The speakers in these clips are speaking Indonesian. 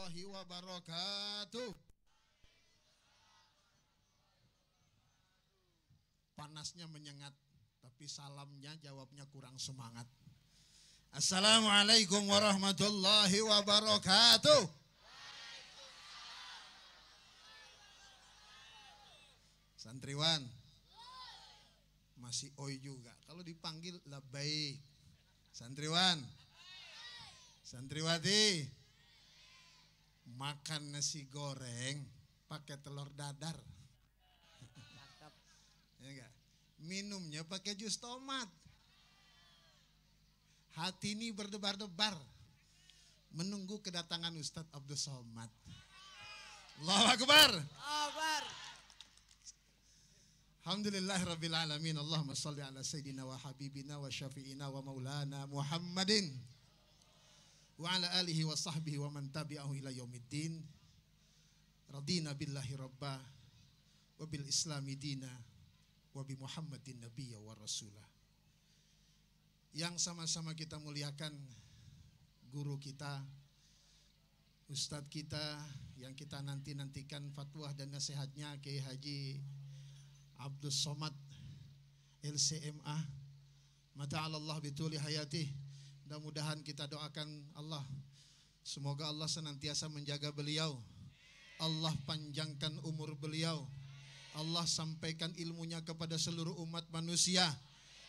warahmatullahi wabarakatuh. Panasnya menyengat, tapi salamnya jawabnya kurang semangat. Assalamualaikum warahmatullahi wabarakatuh. Santriwan masih oi juga. Kalau dipanggil labbaik. Santriwan, santriwati, makan nasi goreng pakai telur dadar. Ya enggak? Minumnya pakai jus tomat. Hati ini berdebar-debar menunggu kedatangan Ustadz Abdul Somad. Allahu Akbar. Akbar. Alhamdulillahirabbil alamin. Allahumma shalli ala sayyidina wa habibina wa syafi'ina wa maulana Muhammadin wa ala alihi wa sahbihi wa man tabi'ahu ila yaumiddin. Radina billahi rabba wa bil islami dina wa bi Muhammadin nabiyya wa rasulah. Yang sama-sama kita muliakan guru kita, ustadz kita yang kita nantikan fatwa dan nasihatnya, Kiai Haji Abdul Somad LCMA. Mata'alallah bituli hayati. Mudah-mudahan kita doakan Allah, semoga Allah senantiasa menjaga beliau, Allah panjangkan umur beliau, Allah sampaikan ilmunya kepada seluruh umat manusia,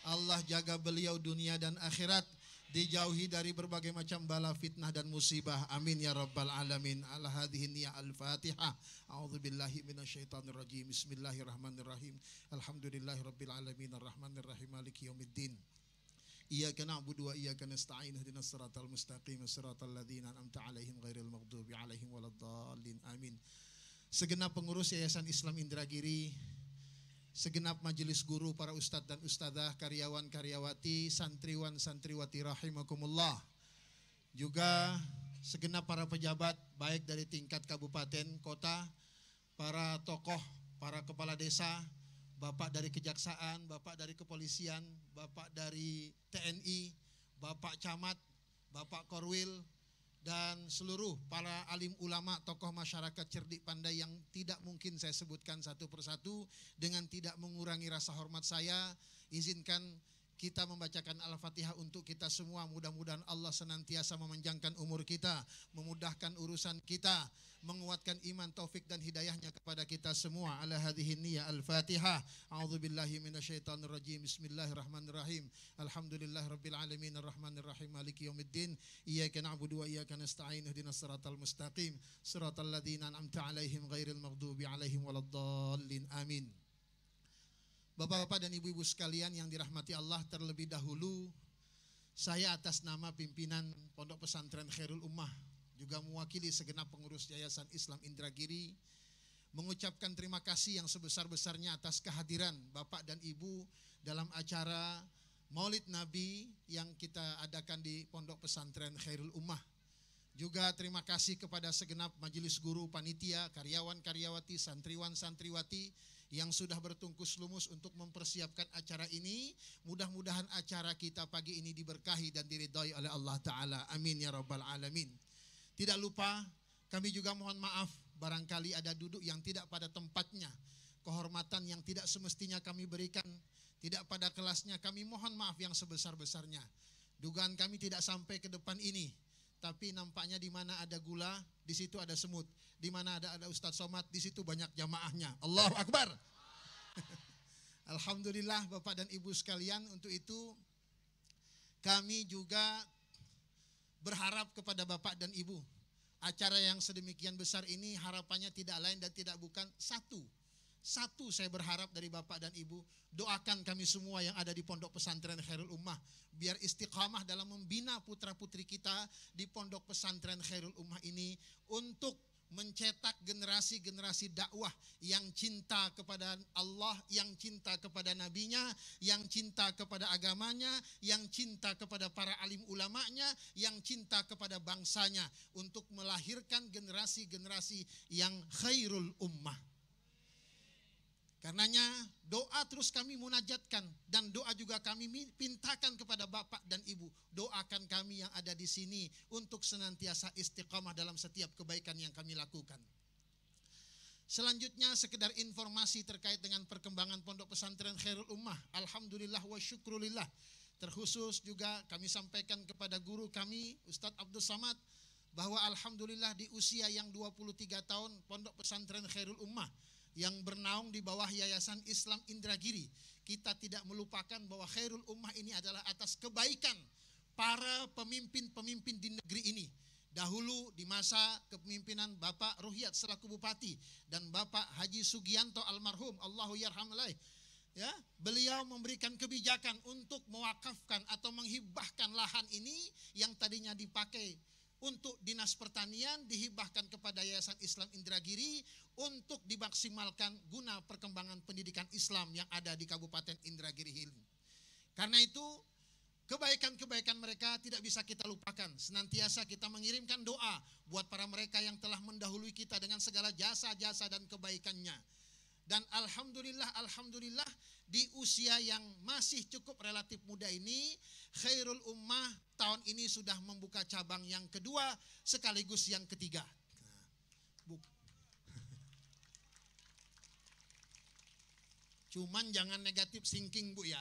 Allah jaga beliau dunia dan akhirat, dijauhi dari berbagai macam bala, fitnah dan musibah. Amin ya rabbal alamin. Ala hadhihi niyya al-Fatihah. A'udzubillahi minasyaitonir rajim. Bismillahirrahmanirrahim. Alhamdulillahirabbil alamin arrahmanir rahim maliki yaumiddin. Iyyaka na'budu wa iyyaka nasta'in ihdinas siratal mustaqim siratal ladzina an'amta 'alaihim ghairil maghdubi 'alaihim waladdallin. Amin. Segenap pengurus Yayasan Islam Indragiri, segenap majelis guru, para ustadz dan ustadzah, karyawan-karyawati, santriwan-santriwati rahimakumullah. Juga segenap para pejabat baik dari tingkat kabupaten, kota, para tokoh, para kepala desa, bapak dari kejaksaan, bapak dari kepolisian, bapak dari TNI, bapak camat, bapak korwil, dan seluruh para alim ulama, tokoh masyarakat cerdik pandai yang tidak mungkin saya sebutkan satu persatu dengan tidak mengurangi rasa hormat saya. Izinkan kita membacakan Al-Fatihah untuk kita semua. Mudah-mudahan Allah senantiasa memanjangkan umur kita, memudahkan urusan kita, menguatkan iman, taufik dan hidayahnya kepada kita semua. Ala hadhihi niyya al-Fatihah. A'udzubillahi minasyaitonir rajim. Bismillahirrahmanirrahim. Alhamdulillahirabbil alamin arrahmanirrahim maliki yaumiddin. Iyyaka na'budu wa iyyaka nasta'in ihdinas siratal mustaqim siratal ladzina an'amta 'alaihim ghairil maghdubi 'alaihim waladdallin. Amin. Bapak-bapak dan ibu-ibu sekalian yang dirahmati Allah, terlebih dahulu saya atas nama pimpinan Pondok Pesantren Khairul Ummah, juga mewakili segenap pengurus Yayasan Islam Indragiri, mengucapkan terima kasih yang sebesar-besarnya atas kehadiran Bapak dan Ibu dalam acara Maulid Nabi yang kita adakan di Pondok Pesantren Khairul Ummah. Juga terima kasih kepada segenap majelis guru, panitia, karyawan-karyawati, santriwan-santriwati yang sudah bertungkus lumus untuk mempersiapkan acara ini. Mudah-mudahan acara kita pagi ini diberkahi dan diridhai oleh Allah Ta'ala. Amin ya rabbal alamin. Tidak lupa kami juga mohon maaf barangkali ada duduk yang tidak pada tempatnya, kehormatan yang tidak semestinya kami berikan, tidak pada kelasnya, kami mohon maaf yang sebesar-besarnya. Dugaan kami tidak sampai ke depan ini, tapi nampaknya di mana ada gula, di situ ada semut. Di mana ada Ustadz Somad, di situ banyak jamaahnya. Allahu Akbar. Alhamdulillah Bapak dan Ibu sekalian, untuk itu kami juga berharap kepada Bapak dan Ibu. Acara yang sedemikian besar ini harapannya tidak lain dan tidak bukan satu. Satu saya berharap dari Bapak dan Ibu, doakan kami semua yang ada di Pondok Pesantren Khairul Ummah biar istiqamah dalam membina putra-putri kita di Pondok Pesantren Khairul Ummah ini untuk mencetak generasi-generasi dakwah yang cinta kepada Allah, yang cinta kepada nabinya, yang cinta kepada agamanya, yang cinta kepada para alim ulamanya, yang cinta kepada bangsanya, untuk melahirkan generasi-generasi yang khairul ummah. Karenanya doa terus kami munajatkan, dan doa juga kami pintakan kepada Bapak dan Ibu. Doakan kami yang ada di sini untuk senantiasa istiqamah dalam setiap kebaikan yang kami lakukan. Selanjutnya sekedar informasi terkait dengan perkembangan Pondok Pesantren Khairul Ummah. Alhamdulillah wa syukrulillah. Terkhusus juga kami sampaikan kepada guru kami Ustadz Abdul Samad bahwa alhamdulillah di usia yang 23 tahun Pondok Pesantren Khairul Ummah yang bernaung di bawah Yayasan Islam Indragiri, kita tidak melupakan bahwa Khairul Ummah ini adalah atas kebaikan para pemimpin-pemimpin di negeri ini. Dahulu di masa kepemimpinan Bapak Ruhyat selaku Bupati dan Bapak Haji Sugianto almarhum, Allahu yarhamalaih, ya, beliau memberikan kebijakan untuk mewakafkan atau menghibahkan lahan ini yang tadinya dipakai untuk Dinas Pertanian, dihibahkan kepada Yayasan Islam Indragiri untuk dimaksimalkan guna perkembangan pendidikan Islam yang ada di Kabupaten Indragiri Hilir. Karena itu kebaikan-kebaikan mereka tidak bisa kita lupakan. Senantiasa kita mengirimkan doa buat para mereka yang telah mendahului kita dengan segala jasa-jasa dan kebaikannya. Dan alhamdulillah di usia yang masih cukup relatif muda ini, Khairul Ummah tahun ini sudah membuka cabang yang kedua sekaligus yang ketiga. Cuman jangan negatif thinking Bu ya.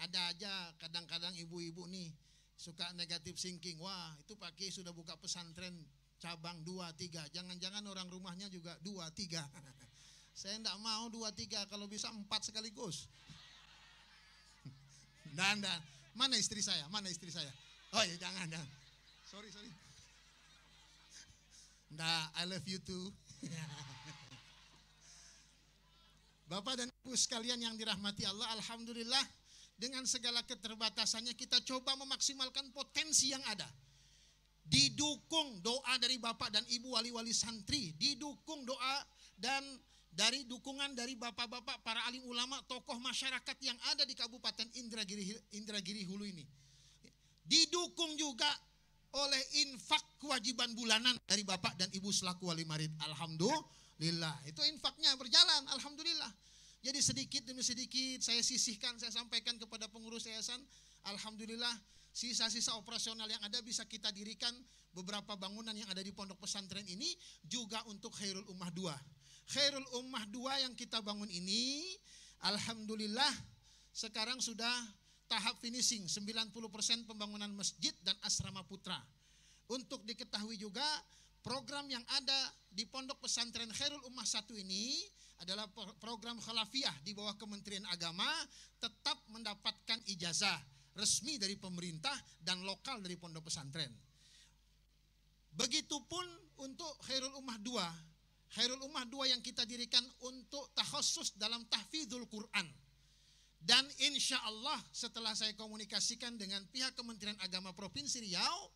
Ada aja kadang-kadang ibu-ibu nih suka negatif thinking. Wah, itu Pak Kiai sudah buka pesantren cabang 2, 3. Jangan-jangan orang rumahnya juga 2, 3. Saya enggak mau 2, 3, kalau bisa 4 sekaligus. Dan mana istri saya? Mana istri saya? Oh ya, jangan. Sorry. Nah, I love you too. Bapak dan Ibu sekalian yang dirahmati Allah, alhamdulillah dengan segala keterbatasannya kita coba memaksimalkan potensi yang ada. Didukung doa dari Bapak dan Ibu wali-wali santri, didukung doa dan dari dukungan dari bapak-bapak para alim ulama, tokoh masyarakat yang ada di Kabupaten Indragiri Hulu ini. Didukung juga oleh infak kewajiban bulanan dari Bapak dan Ibu selaku wali murid. Alhamdulillah, itu infaknya berjalan, alhamdulillah. Jadi sedikit demi sedikit saya sisihkan, saya sampaikan kepada pengurus yayasan. Alhamdulillah sisa-sisa operasional yang ada bisa kita dirikan beberapa bangunan yang ada di pondok pesantren ini juga untuk Khairul Ummah 2. Khairul Ummah 2 yang kita bangun ini alhamdulillah sekarang sudah tahap finishing 90% pembangunan masjid dan asrama putra. Untuk diketahui juga program yang ada di pondok pesantren Khairul Ummah 1 ini adalah program khalafiyah di bawah Kementerian Agama, tetap mendapatkan ijazah resmi dari pemerintah dan lokal dari pondok pesantren. Begitupun untuk Khairul Ummah 2. Khairul Ummah 2 yang kita dirikan untuk takhusus dalam tahfidzul Quran. Dan insya Allah setelah saya komunikasikan dengan pihak Kementerian Agama Provinsi Riau,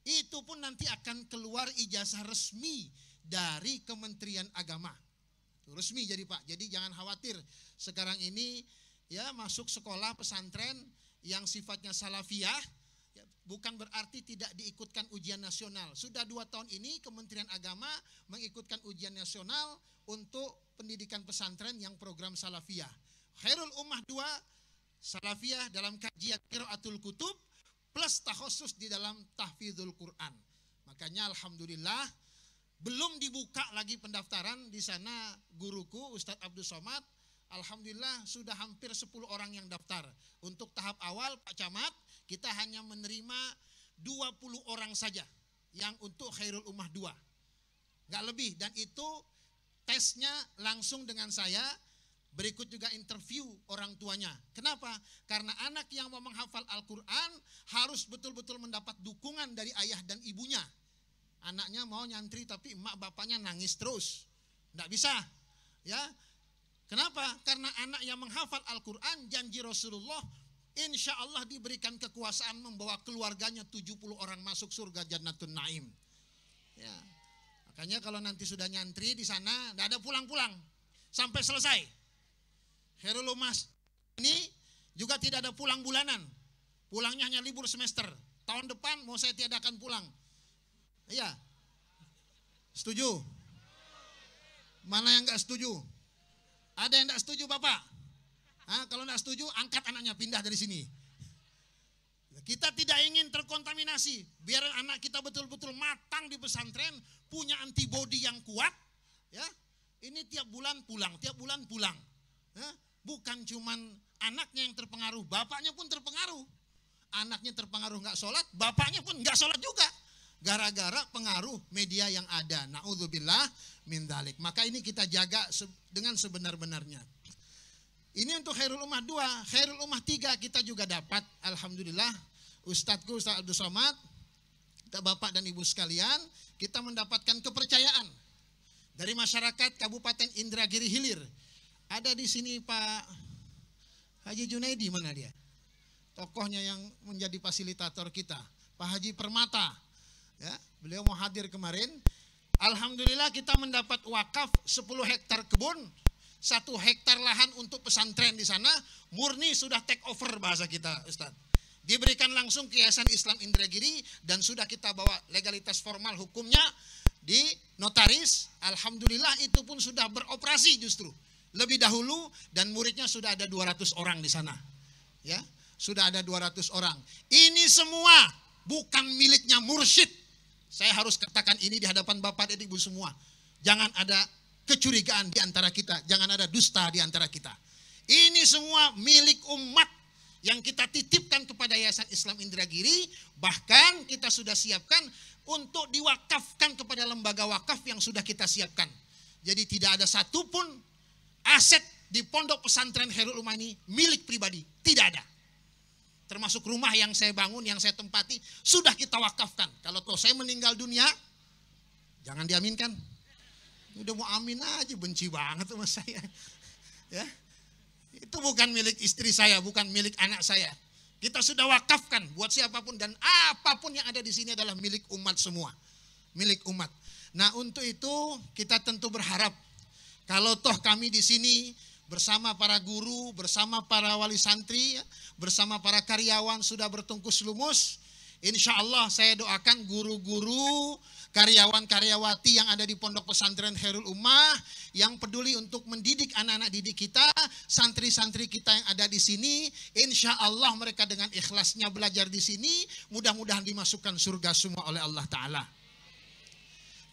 itu pun nanti akan keluar ijazah resmi dari Kementerian Agama. Resmi jadi Pak, jadi jangan khawatir. Sekarang ini ya masuk sekolah pesantren yang sifatnya salafiyah, bukan berarti tidak diikutkan ujian nasional. Sudah 2 tahun ini Kementerian Agama mengikutkan ujian nasional untuk pendidikan pesantren yang program salafiyah. Khairul Ummah 2 salafiyah dalam kajian qiraatul kutub plus takhusus di dalam tahfidzul Quran. Makanya alhamdulillah belum dibuka lagi pendaftaran di sana. Guruku Ustadz Abdul Somad alhamdulillah sudah hampir 10 orang yang daftar. Untuk tahap awal Pak Camat kita hanya menerima 20 orang saja yang untuk Khairul Ummah 2. Nggak lebih, dan itu tesnya langsung dengan saya, berikut juga interview orang tuanya. Kenapa? Karena anak yang mau menghafal Al-Quran harus betul-betul mendapat dukungan dari ayah dan ibunya. Anaknya mau nyantri tapi emak bapaknya nangis terus, nggak bisa. Ya, kenapa? Karena anak yang menghafal Al-Quran, janji Rasulullah, insya Allah diberikan kekuasaan membawa keluarganya 70 orang masuk surga Jannatun Naim. Ya, makanya kalau nanti sudah nyantri di sana, nggak ada pulang-pulang sampai selesai. Khairul Ummah ini juga tidak ada pulang bulanan, pulangnya hanya libur semester. Tahun depan mau saya tiadakan pulang. Iya, setuju? Mana yang nggak setuju? Ada yang tidak setuju Bapak? Kalau tidak setuju, angkat anaknya, pindah dari sini. Kita tidak ingin terkontaminasi. Biar anak kita betul-betul matang di pesantren, punya antibodi yang kuat. Ya, ini tiap bulan pulang, tiap bulan pulang. Ya, bukan cuman anaknya yang terpengaruh, bapaknya pun terpengaruh. Anaknya terpengaruh nggak sholat, bapaknya pun nggak sholat juga. Gara-gara pengaruh media yang ada. Na'udzubillah min dzalik. Maka ini kita jaga dengan sebenar-benarnya. Ini untuk Khairul Ummah 2, Khairul Ummah 3 kita juga dapat. Alhamdulillah, Ustadz Abdul Somad, Bapak dan Ibu sekalian, kita mendapatkan kepercayaan dari masyarakat Kabupaten Indragiri Hilir. Ada di sini Pak Haji Junaidi, mana dia? Tokohnya yang menjadi fasilitator kita, Pak Haji Permata. Ya, beliau mau hadir kemarin. Alhamdulillah kita mendapat wakaf 10 hektar kebun, 1 hektar lahan untuk pesantren di sana, murni sudah take over bahasa kita, Ustaz. Diberikan langsung ke Yayasan Islam Indragiri dan sudah kita bawa legalitas formal hukumnya di notaris. Alhamdulillah itu pun sudah beroperasi justru lebih dahulu dan muridnya sudah ada 200 orang di sana. Ya, sudah ada 200 orang. Ini semua bukan miliknya mursyid. Saya harus katakan ini di hadapan Bapak dan Ibu semua. Jangan ada kecurigaan di antara kita, jangan ada dusta di antara kita. Ini semua milik umat yang kita titipkan kepada Yayasan Islam Indragiri, bahkan kita sudah siapkan untuk diwakafkan kepada lembaga wakaf yang sudah kita siapkan. Jadi tidak ada satupun aset di pondok pesantren Khairul Ummah ini milik pribadi, tidak ada. Termasuk rumah yang saya bangun, yang saya tempati, sudah kita wakafkan. Kalau toh saya meninggal dunia, jangan diaminkan. Udah mau amin aja, benci banget sama saya. Ya, itu bukan milik istri saya, bukan milik anak saya. Kita sudah wakafkan buat siapapun dan apapun yang ada di sini adalah milik umat semua, milik umat. Nah untuk itu kita tentu berharap kalau toh kami di sini bersama para guru, bersama para wali santri, bersama para karyawan sudah bertungkus lumus. Insya Allah saya doakan guru-guru, karyawan-karyawati yang ada di pondok pesantren Khairul Ummah yang peduli untuk mendidik anak-anak didik kita, santri-santri kita yang ada di sini, insya Allah mereka dengan ikhlasnya belajar di sini, mudah-mudahan dimasukkan surga semua oleh Allah Ta'ala.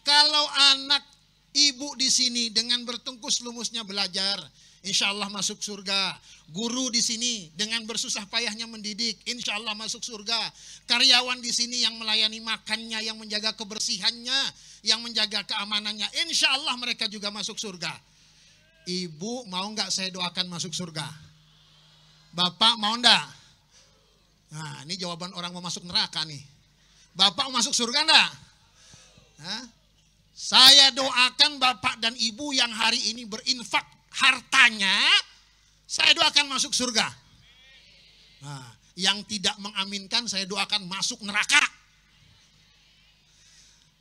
Kalau anak ibu di sini dengan bertungkus lumusnya belajar, insya Allah masuk surga. Guru di sini dengan bersusah payahnya mendidik, insya Allah masuk surga. Karyawan di sini yang melayani makannya, yang menjaga kebersihannya, yang menjaga keamanannya, insya Allah mereka juga masuk surga. Ibu mau nggak saya doakan masuk surga? Bapak mau nggak? Nah ini jawaban orang mau masuk neraka nih. Bapak mau masuk surga nggak? Nah, saya doakan bapak dan ibu yang hari ini berinfak hartanya, saya doakan masuk surga. Nah, yang tidak mengaminkan saya doakan masuk neraka.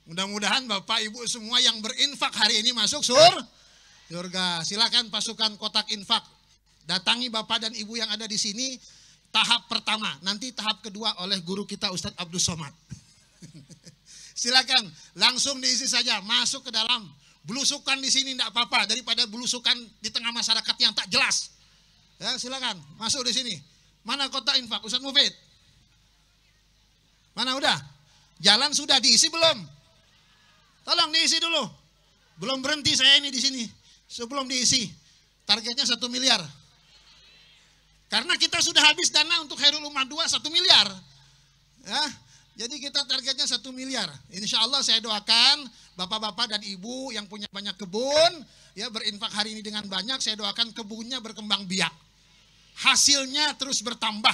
Mudah-mudahan Bapak Ibu semua yang berinfak hari ini masuk surga. Silakan pasukan kotak infak. Datangi Bapak dan Ibu yang ada di sini tahap pertama. Nanti tahap kedua oleh guru kita Ustadz Abdul Somad. Silakan langsung diisi saja, masuk ke dalam. Belusukan di sini tidak apa-apa daripada belusukan di tengah masyarakat yang tak jelas. Ya, silakan masuk di sini. Mana kotak infak Ustaz Mufid? Mana udah? Jalan sudah diisi belum? Tolong diisi dulu. Belum berhenti saya ini di sini. Sebelum diisi, targetnya 1 miliar. Karena kita sudah habis dana untuk Khairul Ummah 2 1 miliar. Ya. Jadi kita targetnya 1 miliar. Insya Allah saya doakan bapak-bapak dan ibu yang punya banyak kebun, ya berinfak hari ini dengan banyak, saya doakan kebunnya berkembang biak. Hasilnya terus bertambah.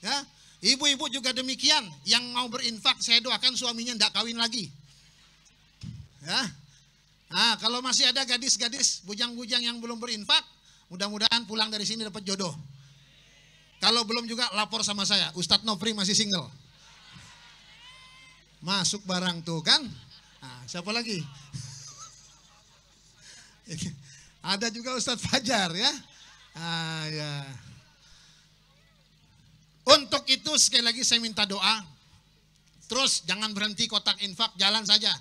Ya, ibu-ibu juga demikian, yang mau berinfak saya doakan suaminya tidak kawin lagi. Ya, nah kalau masih ada gadis-gadis, bujang-bujang yang belum berinfak, mudah-mudahan pulang dari sini dapat jodoh. Kalau belum juga lapor sama saya, Ustadz Nofri masih single. Masuk barang tuh kan. Nah, siapa lagi? Ada juga Ustadz Fajar ya. Ya. Untuk itu sekali lagi saya minta doa. Terus jangan berhenti kotak infak, jalan saja.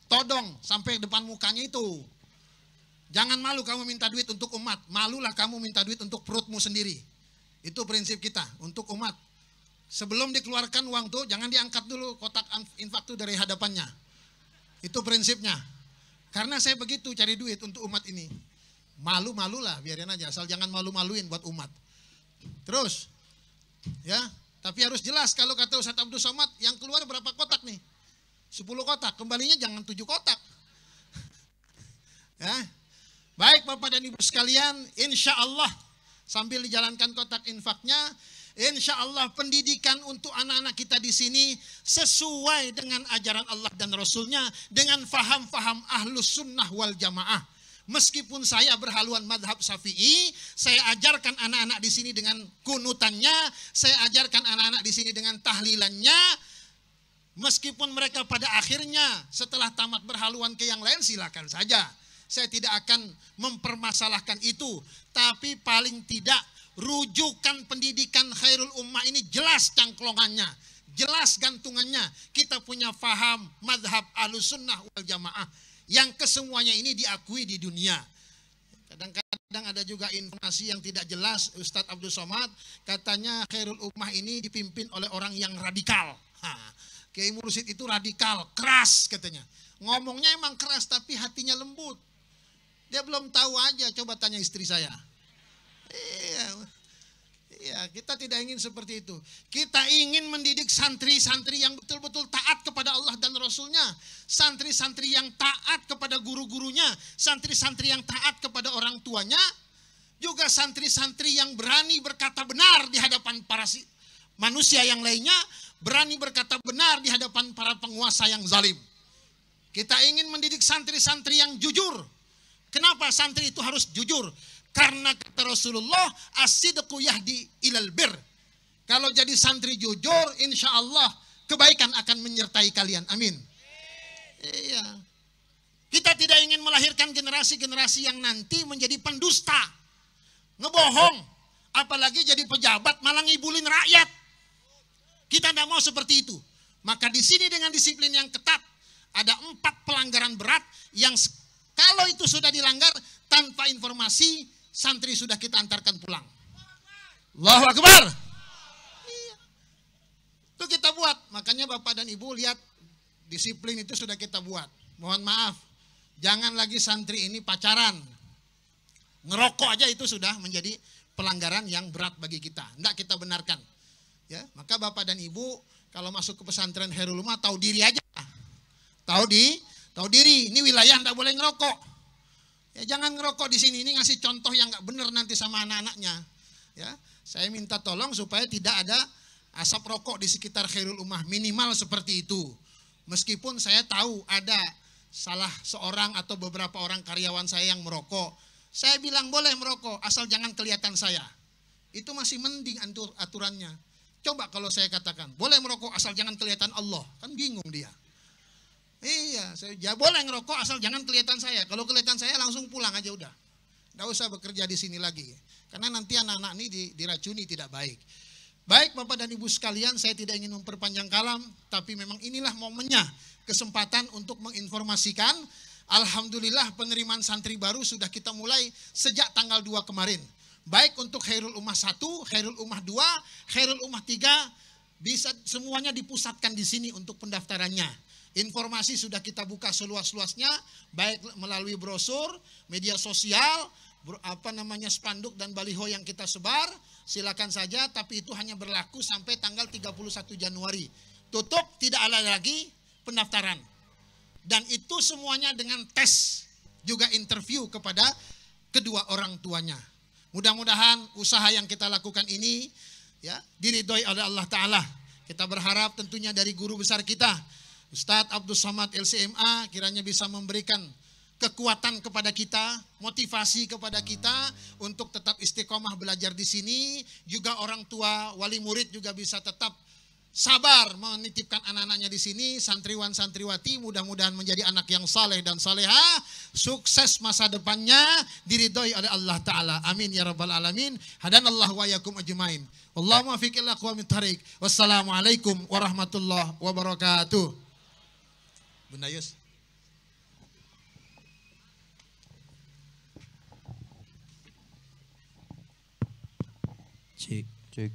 Todong sampai depan mukanya itu. Jangan malu kamu minta duit untuk umat. Malulah kamu minta duit untuk perutmu sendiri. Itu prinsip kita untuk umat. Sebelum dikeluarkan uang tuh jangan diangkat dulu kotak infak tuh dari hadapannya. Itu prinsipnya. Karena saya begitu cari duit untuk umat ini. Malu-malulah, biarin aja. Asal jangan malu-maluin buat umat. Terus, ya, tapi harus jelas kalau kata Ustadz Abdul Somad yang keluar berapa kotak nih? 10 kotak, kembalinya jangan 7 kotak. Ya. Baik Bapak dan Ibu sekalian, insya Allah sambil dijalankan kotak infaknya, insya Allah pendidikan untuk anak-anak kita di sini sesuai dengan ajaran Allah dan Rasulnya, dengan faham-faham ahlus sunnah wal jamaah. Meskipun saya berhaluan madhab Syafi'i, saya ajarkan anak-anak di sini dengan kunutannya, saya ajarkan anak-anak di sini dengan tahlilannya. Meskipun mereka pada akhirnya setelah tamat berhaluan ke yang lain, silakan saja. Saya tidak akan mempermasalahkan itu, tapi paling tidak rujukan pendidikan Khairul Ummah ini jelas cangklongannya, jelas gantungannya. Kita punya faham madhab Ahlussunnah wal Jamaah yang kesemuanya ini diakui di dunia. Kadang-kadang ada juga informasi yang tidak jelas. Ustadz Abdul Somad katanya Khairul Ummah ini dipimpin oleh orang yang radikal. Kiai Mursyid itu radikal, keras katanya. Ngomongnya emang keras tapi hatinya lembut. Dia belum tahu aja, coba tanya istri saya. Iya, kita tidak ingin seperti itu. Kita ingin mendidik santri-santri yang betul-betul taat kepada Allah dan Rasulnya. Santri-santri yang taat kepada guru-gurunya. Santri-santri yang taat kepada orang tuanya. Juga santri-santri yang berani berkata benar di hadapan para manusia yang lainnya. Berani berkata benar di hadapan para penguasa yang zalim. Kita ingin mendidik santri-santri yang jujur. Kenapa santri itu harus jujur? Karena kata Rasulullah, as-sidqu yahdi ilal bir. Kalau jadi santri jujur, insya Allah kebaikan akan menyertai kalian. Amin. Iya. Kita tidak ingin melahirkan generasi-generasi yang nanti menjadi pendusta, ngebohong, apalagi jadi pejabat malah ngibulin rakyat. Kita tidak mau seperti itu. Maka di sini dengan disiplin yang ketat, ada 4 pelanggaran berat yang kalau itu sudah dilanggar, tanpa informasi, santri sudah kita antarkan pulang. Allahu Akbar. Iya. Itu kita buat. Makanya Bapak dan Ibu lihat, disiplin itu sudah kita buat. Mohon maaf, jangan lagi santri ini pacaran. Ngerokok aja itu sudah menjadi pelanggaran yang berat bagi kita. Tidak kita benarkan. Ya, maka Bapak dan Ibu kalau masuk ke pesantren Khairul Ummah tahu diri aja. Tahu diri, ini wilayah tidak boleh ngerokok. Ya jangan ngerokok di sini, ini ngasih contoh yang nggak benar nanti sama anak-anaknya. Ya, saya minta tolong supaya tidak ada asap rokok di sekitar Khairul Ummah, minimal seperti itu. Meskipun saya tahu ada salah seorang atau beberapa orang karyawan saya yang merokok, saya bilang boleh merokok asal jangan kelihatan saya. Itu masih mending aturannya. Coba kalau saya katakan boleh merokok asal jangan kelihatan Allah, kan bingung dia. Iya, saya boleh ngerokok asal jangan kelihatan saya. Kalau kelihatan saya langsung pulang aja udah. Nggak usah bekerja di sini lagi. Karena nanti anak-anak ini diracuni tidak baik. Baik Bapak dan Ibu sekalian, saya tidak ingin memperpanjang kalam, tapi memang inilah momennya, kesempatan untuk menginformasikan. Alhamdulillah penerimaan santri baru sudah kita mulai sejak tanggal 2 kemarin. Baik untuk Khairul Ummah 1, Khairul Ummah 2, Khairul Ummah 3, bisa semuanya dipusatkan di sini untuk pendaftarannya. Informasi sudah kita buka seluas-luasnya, baik melalui brosur, media sosial, spanduk dan baliho yang kita sebar. Silakan saja, tapi itu hanya berlaku sampai tanggal 31 Januari. Tutup, tidak ada lagi pendaftaran. Dan itu semuanya dengan tes, juga interview kepada kedua orang tuanya. Mudah-mudahan usaha yang kita lakukan ini ya diridhoi oleh Allah Ta'ala. Kita berharap tentunya dari guru besar kita, Ustadz Abdul Somad LCMA, kiranya bisa memberikan kekuatan kepada kita, motivasi kepada kita untuk tetap istiqomah belajar di sini. Juga orang tua, wali murid juga bisa tetap sabar menitipkan anak-anaknya di sini. Santriwan santriwati mudah-mudahan menjadi anak yang saleh dan saleha, sukses masa depannya, diridhoi oleh Allah Ta'ala. Amin ya rabbal alamin. Hadanallahu wa yakum ajmain. Allahumma fiqil aqwamit thariq. Wassalamualaikum warahmatullahi wabarakatuh. Bunda Yus. Cek.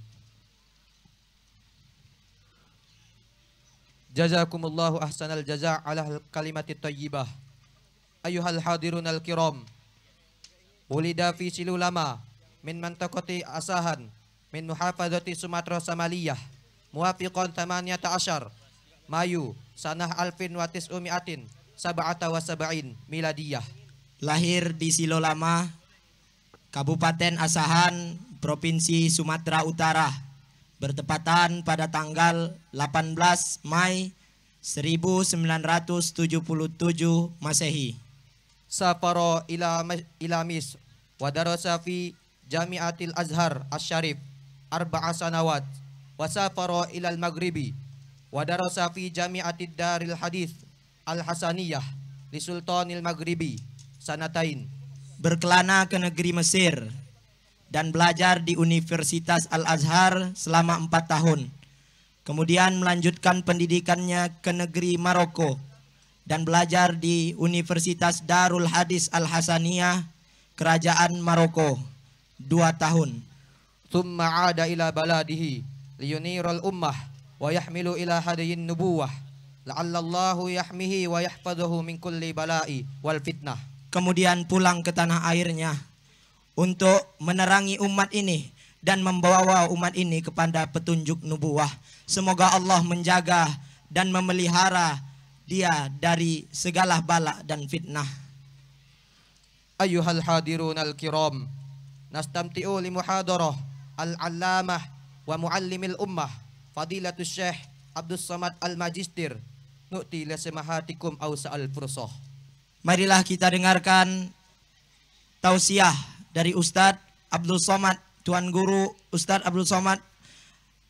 Jazakumullahu ahsanal jaza' ala kalimati thayyibah. Ayuhal hadirun al-kiram. Ulida fi Silulama min mantaqati Asahan min muhafadzati Sumatera Samaliyah muwafiqan 18 Mayu sanah alfin wa tis'umi'atin sab'ata wa sab'in miladiyah. Lahir di Silulama, Kabupaten Asahan, Provinsi Sumatera Utara, bertepatan pada tanggal 18 Mei 1977 Masehi. Safaro ila Mis wa darasa fi Jami'atil Azhar Asy-Syarif arba'a sanawat wa safaro ila al-Maghribi wa darasa fi Jami'atid Daril Hadits Al-Hasaniyah li Sultanil Maghribi sanatain. Berkelana ke negeri Mesir dan belajar di Universitas Al-Azhar selama 4 tahun. Kemudian melanjutkan pendidikannya ke negeri Maroko dan belajar di Universitas Darul Hadis Al-Hasaniyah, Kerajaan Maroko 2 tahun. Thumma 'ada ila baladihi liyuniral ummah wa yahmilu ila hadayin nubuwah la'allallahu yahmihi wa yahfadhuhu min kulli bala'i wal fitnah. Kemudian pulang ke tanah airnya untuk menerangi umat ini dan membawa umat ini kepada petunjuk nubuwah. Semoga Allah menjaga dan memelihara dia dari segala bala dan fitnah. Ayyuhal hadirun al-kiram, nastamti'u li muhadarah al-allamah wa muallimil ummah Fadilatus Syekh Abdus Samad Al-Majistir nu'ti lasemahatikum awsa'al fursah. Marilah kita dengarkan tausiah dari Ustadz Abdul Somad, Tuan Guru Ustadz Abdul Somad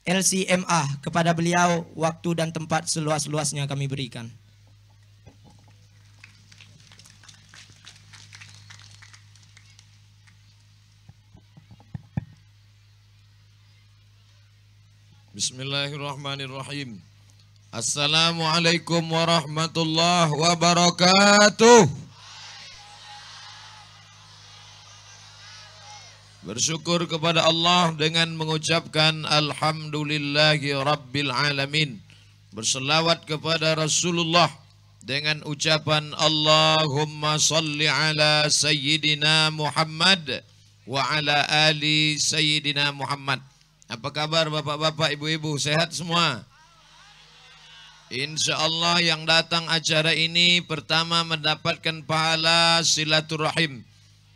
LCMA. Kepada beliau waktu dan tempat seluas-luasnya kami berikan. Bismillahirrahmanirrahim. Assalamualaikum warahmatullahi wabarakatuh. Bersyukur kepada Allah dengan mengucapkan alhamdulillahi rabbil alamin. Berselawat kepada Rasulullah dengan ucapan Allahumma salli ala sayyidina Muhammad wa ala ali sayyidina Muhammad. Apa kabar bapak-bapak, ibu-ibu, sehat semua? Insya Allah yang datang acara ini pertama mendapatkan pahala silaturahim.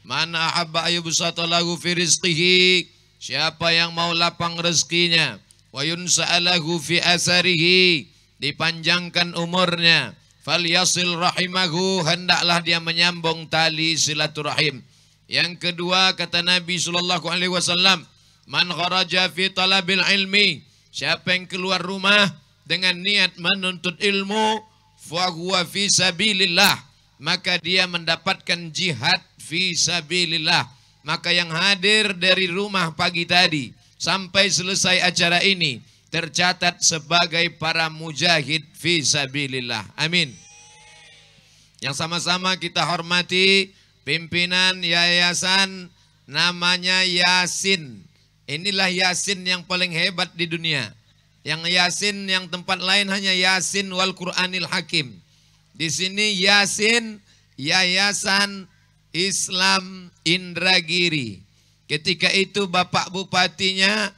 Man ahabba ayyubsata lahu fi rizqihi, siapa yang mau lapang rezekinya, wa yunsa'alahu fi asarihi, dipanjangkan umurnya, falyasil rahimahu, hendaklah dia menyambung tali silaturahim. Yang kedua kata Nabi sallallahu alaihi wasallam, man kharaja fi talabil ilmi, siapa yang keluar rumah dengan niat menuntut ilmu, fa huwa fi sabilillah, maka dia mendapatkan jihad fi sabilillah. Maka yang hadir dari rumah pagi tadi sampai selesai acara ini tercatat sebagai para mujahid fi sabilillah. Amin. Yang sama-sama kita hormati pimpinan yayasan namanya Yasin. Inilah Yasin yang paling hebat di dunia. Yang Yasin yang tempat lain hanya Yasin wal Qur'anil Hakim. Di sini Yasin Yayasan Islam Indragiri. Ketika itu Bapak Bupatinya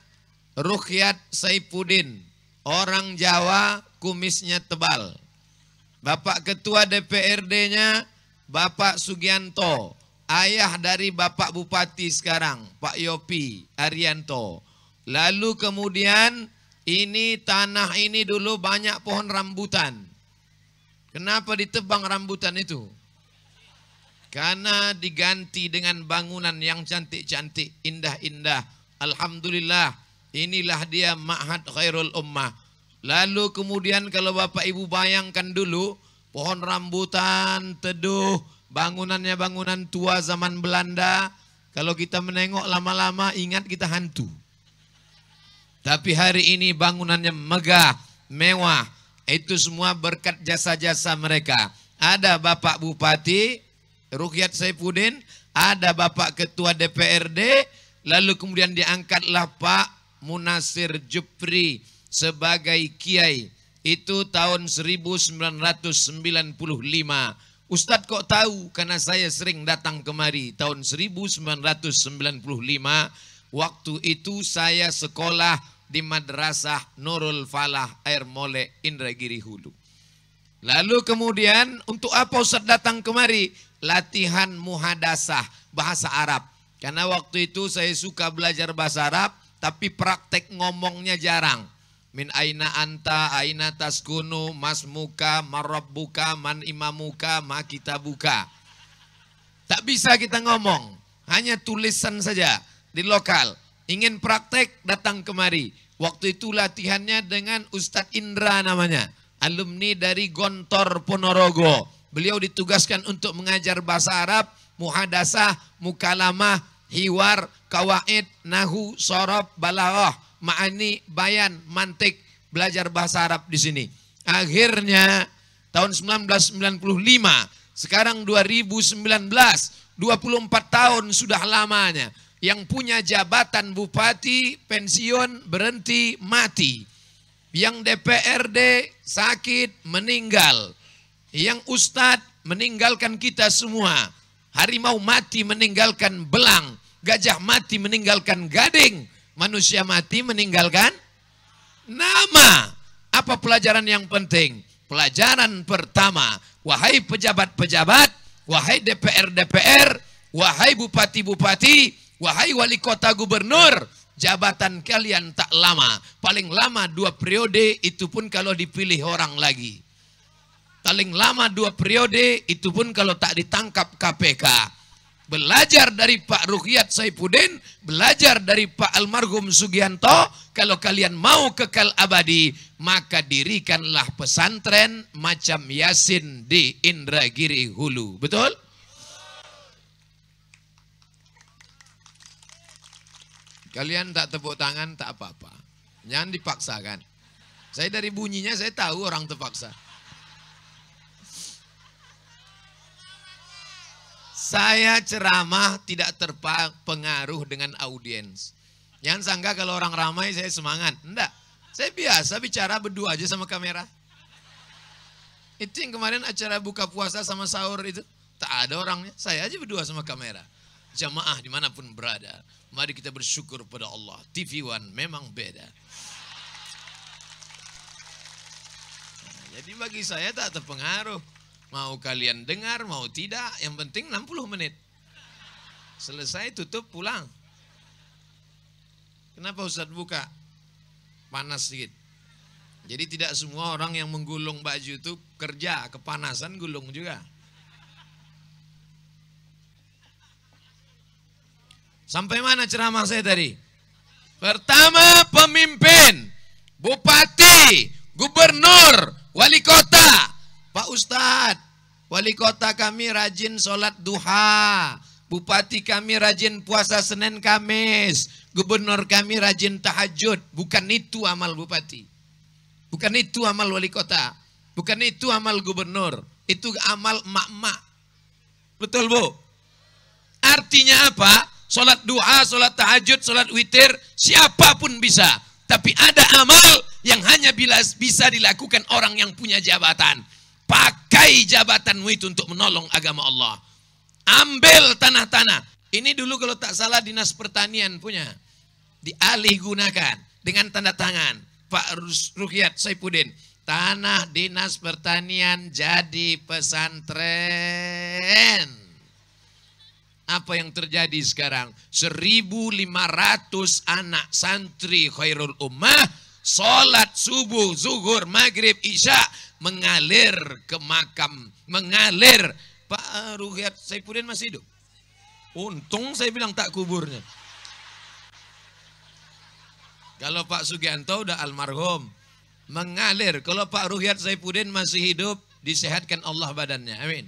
Rukyat Saifuddin, orang Jawa, kumisnya tebal. Bapak Ketua DPRD-nya Bapak Sugianto, ayah dari Bapak Bupati sekarang, Pak Yopi Arianto. Lalu kemudian ini tanah ini dulu banyak pohon rambutan. Kenapa ditebang rambutan itu? Karena diganti dengan bangunan yang cantik-cantik, indah-indah. Alhamdulillah, inilah dia Ma'had Khairul Ummah. Lalu kemudian kalau Bapak Ibu bayangkan dulu, pohon rambutan, teduh, bangunannya bangunan tua zaman Belanda. Kalau kita menengok lama-lama ingat kita hantu. Tapi hari ini bangunannya megah, mewah. Itu semua berkat jasa-jasa mereka. Ada Bapak Bupati Rukyat Saifuddin, ada Bapak Ketua DPRD, lalu kemudian diangkatlah Pak Munasir Jupri sebagai kiai. Itu tahun 1995. Ustadz kok tahu? Karena saya sering datang kemari. Tahun 1995, waktu itu saya sekolah di Madrasah Nurul Falah Air Molek Indragiri Hulu. Lalu kemudian untuk apa Ustadz datang kemari? Latihan muhadasah bahasa Arab. Karena waktu itu saya suka belajar bahasa Arab, tapi praktek ngomongnya jarang. Min aina anta, aina taskunu, masmuka, marabbuka, man imamuka, ma kitabuka. Tak bisa kita ngomong, hanya tulisan saja di lokal. Ingin praktek, datang kemari. Waktu itu latihannya dengan Ustadz Indra namanya, alumni dari Gontor Ponorogo. Beliau ditugaskan untuk mengajar bahasa Arab, muhadasah, mukalamah, hiwar, kawaid, nahu, sorob, balaghah, ma'ani, bayan, mantik, belajar bahasa Arab di sini. Akhirnya tahun 1995, sekarang 2019, 24 tahun sudah lamanya. Yang punya jabatan bupati, pensiun, berhenti, mati. Yang DPRD sakit, meninggal. Yang ustadz meninggalkan kita semua. Harimau mati meninggalkan belang. Gajah mati meninggalkan gading. Manusia mati meninggalkan nama. Apa pelajaran yang penting? Pelajaran pertama, wahai pejabat-pejabat, wahai DPR-DPR, wahai bupati-bupati, wahai wali kota gubernur, jabatan kalian tak lama. Paling lama 2 periode, itu pun kalau dipilih orang lagi. Paling lama 2 periode, itu pun kalau tak ditangkap KPK. Belajar dari Pak Ruhyat Saifuddin, belajar dari Pak almarhum Sugianto, kalau kalian mau kekal abadi, maka dirikanlah pesantren macam Yasin di Indragiri Hulu. Betul? Kalian tak tepuk tangan, tak apa-apa. Jangan dipaksakan. Saya dari bunyinya, saya tahu orang terpaksa. Saya ceramah tidak terpengaruh dengan audiens. Jangan sangka kalau orang ramai saya semangat. Enggak. Saya biasa bicara berdua aja sama kamera. Itu yang kemarin acara buka puasa sama sahur itu. Tak ada orangnya. Saya aja berdua sama kamera. Jamaah dimanapun berada. Mari kita bersyukur pada Allah. TV One memang beda. Nah, jadi bagi saya tak terpengaruh. Mau kalian dengar, mau tidak, yang penting 60 menit. Selesai, tutup, pulang. Kenapa Ustadz buka? Panas sedikit. Jadi tidak semua orang yang menggulung baju itu kerja, kepanasan gulung juga. Sampai mana ceramah saya tadi? Pertama, pemimpin, bupati, gubernur, wali kota. Pak Ustadz, wali kota kami rajin sholat duha. Bupati kami rajin puasa Senin Kamis. Gubernur kami rajin tahajud. Bukan itu amal bupati. Bukan itu amal wali kota. Bukan itu amal gubernur. Itu amal emak-emak. Betul Bu? Artinya apa? Sholat duha, sholat tahajud, sholat witir, siapapun bisa. Tapi ada amal yang hanya bisa dilakukan orang yang punya jabatan. Pakai jabatanmu itu untuk menolong agama Allah. Ambil tanah-tanah. Ini dulu kalau tak salah dinas pertanian punya. Dialih gunakan dengan tanda tangan Pak Ruhyat Saifuddin. Tanah dinas pertanian jadi pesantren. Apa yang terjadi sekarang? 1.500 anak santri Khairul Ummah sholat subuh, zuhur, maghrib, isya mengalir ke makam, mengalir. Pak Ruhyat Saifuddin masih hidup. Untung saya bilang tak kuburnya. Kalau Pak Sugianto udah almarhum, mengalir. Kalau Pak Ruhyat Saifuddin masih hidup, disehatkan Allah badannya. Amin.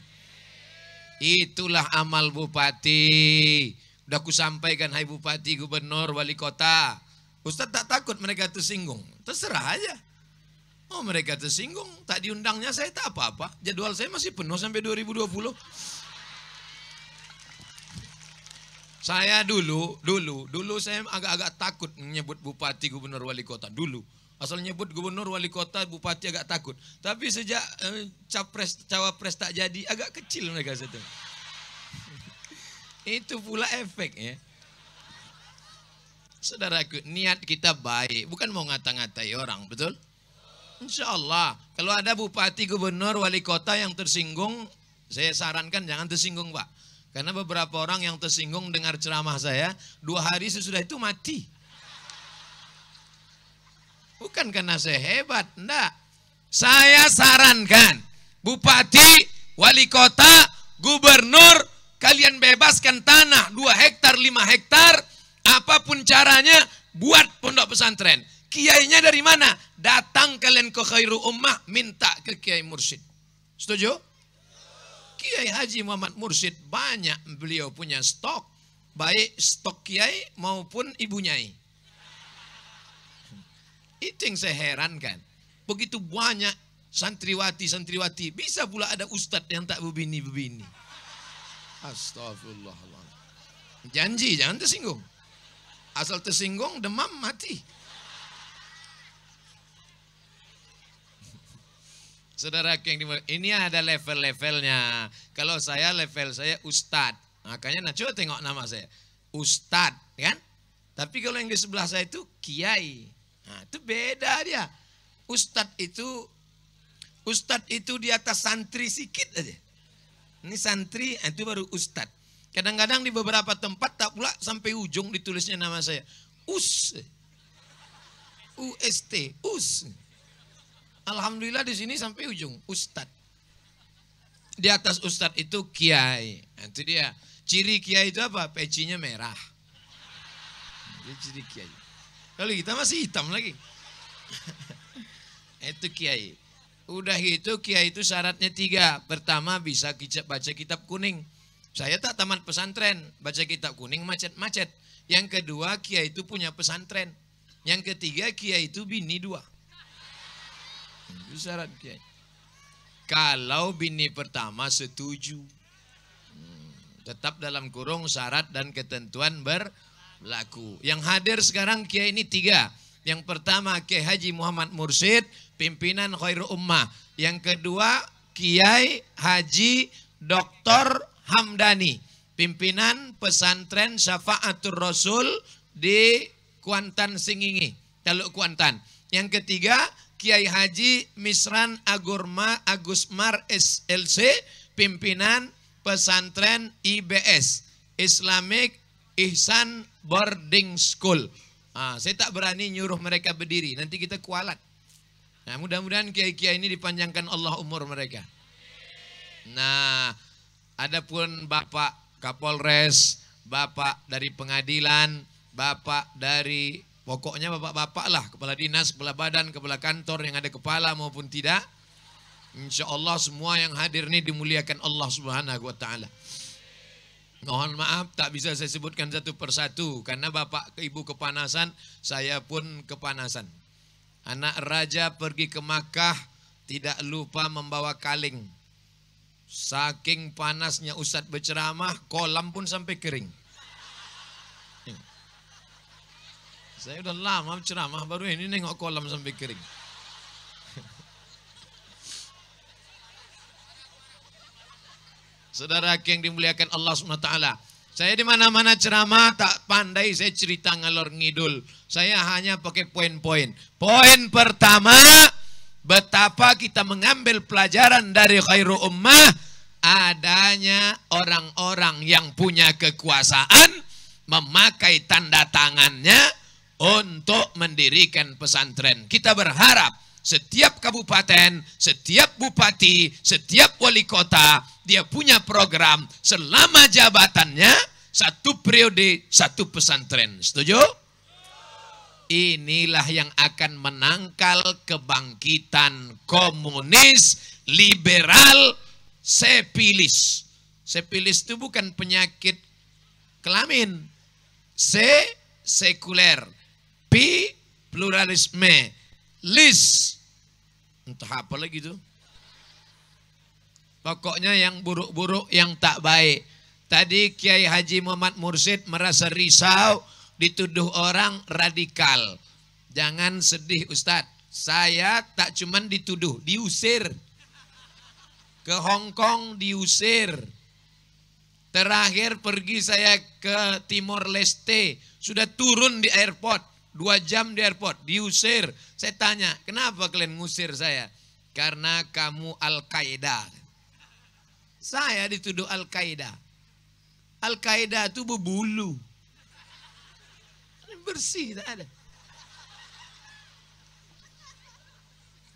Itulah amal bupati. Udah kusampaikan, hai bupati, gubernur, wali kota. Ustadz tak takut mereka tersinggung. Terserah aja. Oh mereka tersinggung, tak diundangnya saya tak apa-apa. Jadwal saya masih penuh sampai 2020. Saya dulu saya agak-agak takut menyebut bupati, gubernur, wali kota dulu. Asal nyebut gubernur, wali kota, bupati agak takut. Tapi sejak cawapres tak jadi, agak kecil mereka situ. Itu pula efeknya. Saudaraku, niat kita baik, bukan mau ngata-ngatai orang, betul? Insya Allah, kalau ada bupati, gubernur, wali kota yang tersinggung, saya sarankan jangan tersinggung, Pak. Karena beberapa orang yang tersinggung dengar ceramah saya, 2 hari sesudah itu mati. Bukan karena saya hebat, enggak. Saya sarankan, bupati, wali kota, gubernur, kalian bebaskan tanah 2 hektar, 5 hektar, apapun caranya, buat pondok pesantren. Kiainya dari mana? Datang kalian ke Khairul Ummah, minta ke Kiai Mursyid. Setuju? Kiai Haji Muhammad Mursyid banyak beliau punya stok. Baik stok kiai maupun ibu nyai. Itu yang saya herankan. Begitu banyak santriwati. Bisa pula ada ustadz yang tak bebini. Astagfirullahaladzim. Janji jangan tersinggung. Asal tersinggung demam mati. Saudara yang ini ada level-levelnya. Kalau saya level saya ustadz. Makanya coba tengok nama saya. Ustadz kan. Tapi kalau yang di sebelah saya itu kiai. Nah, itu beda dia. Ustadz itu di atas santri sikit aja. Ini santri itu baru ustadz. Kadang-kadang di beberapa tempat tak pula sampai ujung ditulisnya nama saya. UST. Alhamdulillah di sini sampai ujung ustadz. Di atas ustadz itu kiai. Itu dia. Ciri kiai itu apa? Pecinya merah. Itu ciri kiai. Kalau kita masih hitam lagi. Itu kiai. Udah gitu kiai itu syaratnya 3. Pertama bisa baca kitab kuning. Saya tak tamat pesantren, baca kitab kuning macet-macet. Yang kedua kiai itu punya pesantren. Yang ketiga kiai itu bini 2. Itu syarat kiai. Kalau bini pertama setuju, tetap dalam kurung syarat dan ketentuan berlaku. Yang hadir sekarang kiai ini 3. Yang pertama Kiai Haji Muhammad Mursyid, pimpinan Khairul Ummah. Yang kedua Kiai Haji Dr. Hamdani, pimpinan pesantren Syafaatul Rasul di Kuantan Singingi, Teluk Kuantan. Yang ketiga Kiai Haji Misran Agusmar SLC, pimpinan pesantren IBS, Islamic Ihsan Boarding School. Saya tak berani nyuruh mereka berdiri, nanti kita kualat. Nah, mudah-mudahan kiai-kiai ini dipanjangkan Allah umur mereka. Nah, adapun Bapak Kapolres, Bapak dari pengadilan, Bapak dari pokoknya bapak-bapak lah, kepala dinas, kepala badan, kepala kantor yang ada kepala maupun tidak. Insya Allah semua yang hadir ini dimuliakan Allah Subhanahu wa ta'ala. Mohon maaf tak bisa saya sebutkan satu persatu karena bapak ibu kepanasan, saya pun kepanasan. Anak raja pergi ke Makkah tidak lupa membawa kaleng. Saking panasnya Ustadz berceramah, kolam pun sampai kering. Saya udah lama berceramah, baru ini nengok kolam sampai kering. Saudara yang dimuliakan Allah SWT. Saya di mana-mana ceramah tak pandai saya cerita ngalor ngidul. Saya hanya pakai poin-poin. Poin pertama, betapa kita mengambil pelajaran dari Khairul Ummah, adanya orang-orang yang punya kekuasaan memakai tanda tangannya untuk mendirikan pesantren. Kita berharap setiap kabupaten, setiap bupati, setiap wali kota, dia punya program selama jabatannya 1 periode 1 pesantren. Setuju? Inilah yang akan menangkal kebangkitan komunis, liberal, sepilis. Sepilis itu bukan penyakit kelamin. Sekuler. P, pluralisme. Lis. Entah apa lagi itu. Pokoknya yang buruk-buruk, yang tak baik. Tadi Kiai Haji Muhammad Mursyid merasa risau dituduh orang radikal. Jangan sedih Ustadz. Saya tak cuman dituduh, diusir. Ke Hong Kong diusir. Terakhir pergi saya ke Timor Leste. Sudah turun di airport. 2 jam di airport. Diusir. Saya tanya, kenapa kalian ngusir saya? Karena kamu Al-Qaeda. Saya dituduh Al-Qaeda. Al-Qaeda itu berbulu. Bersih, tak ada.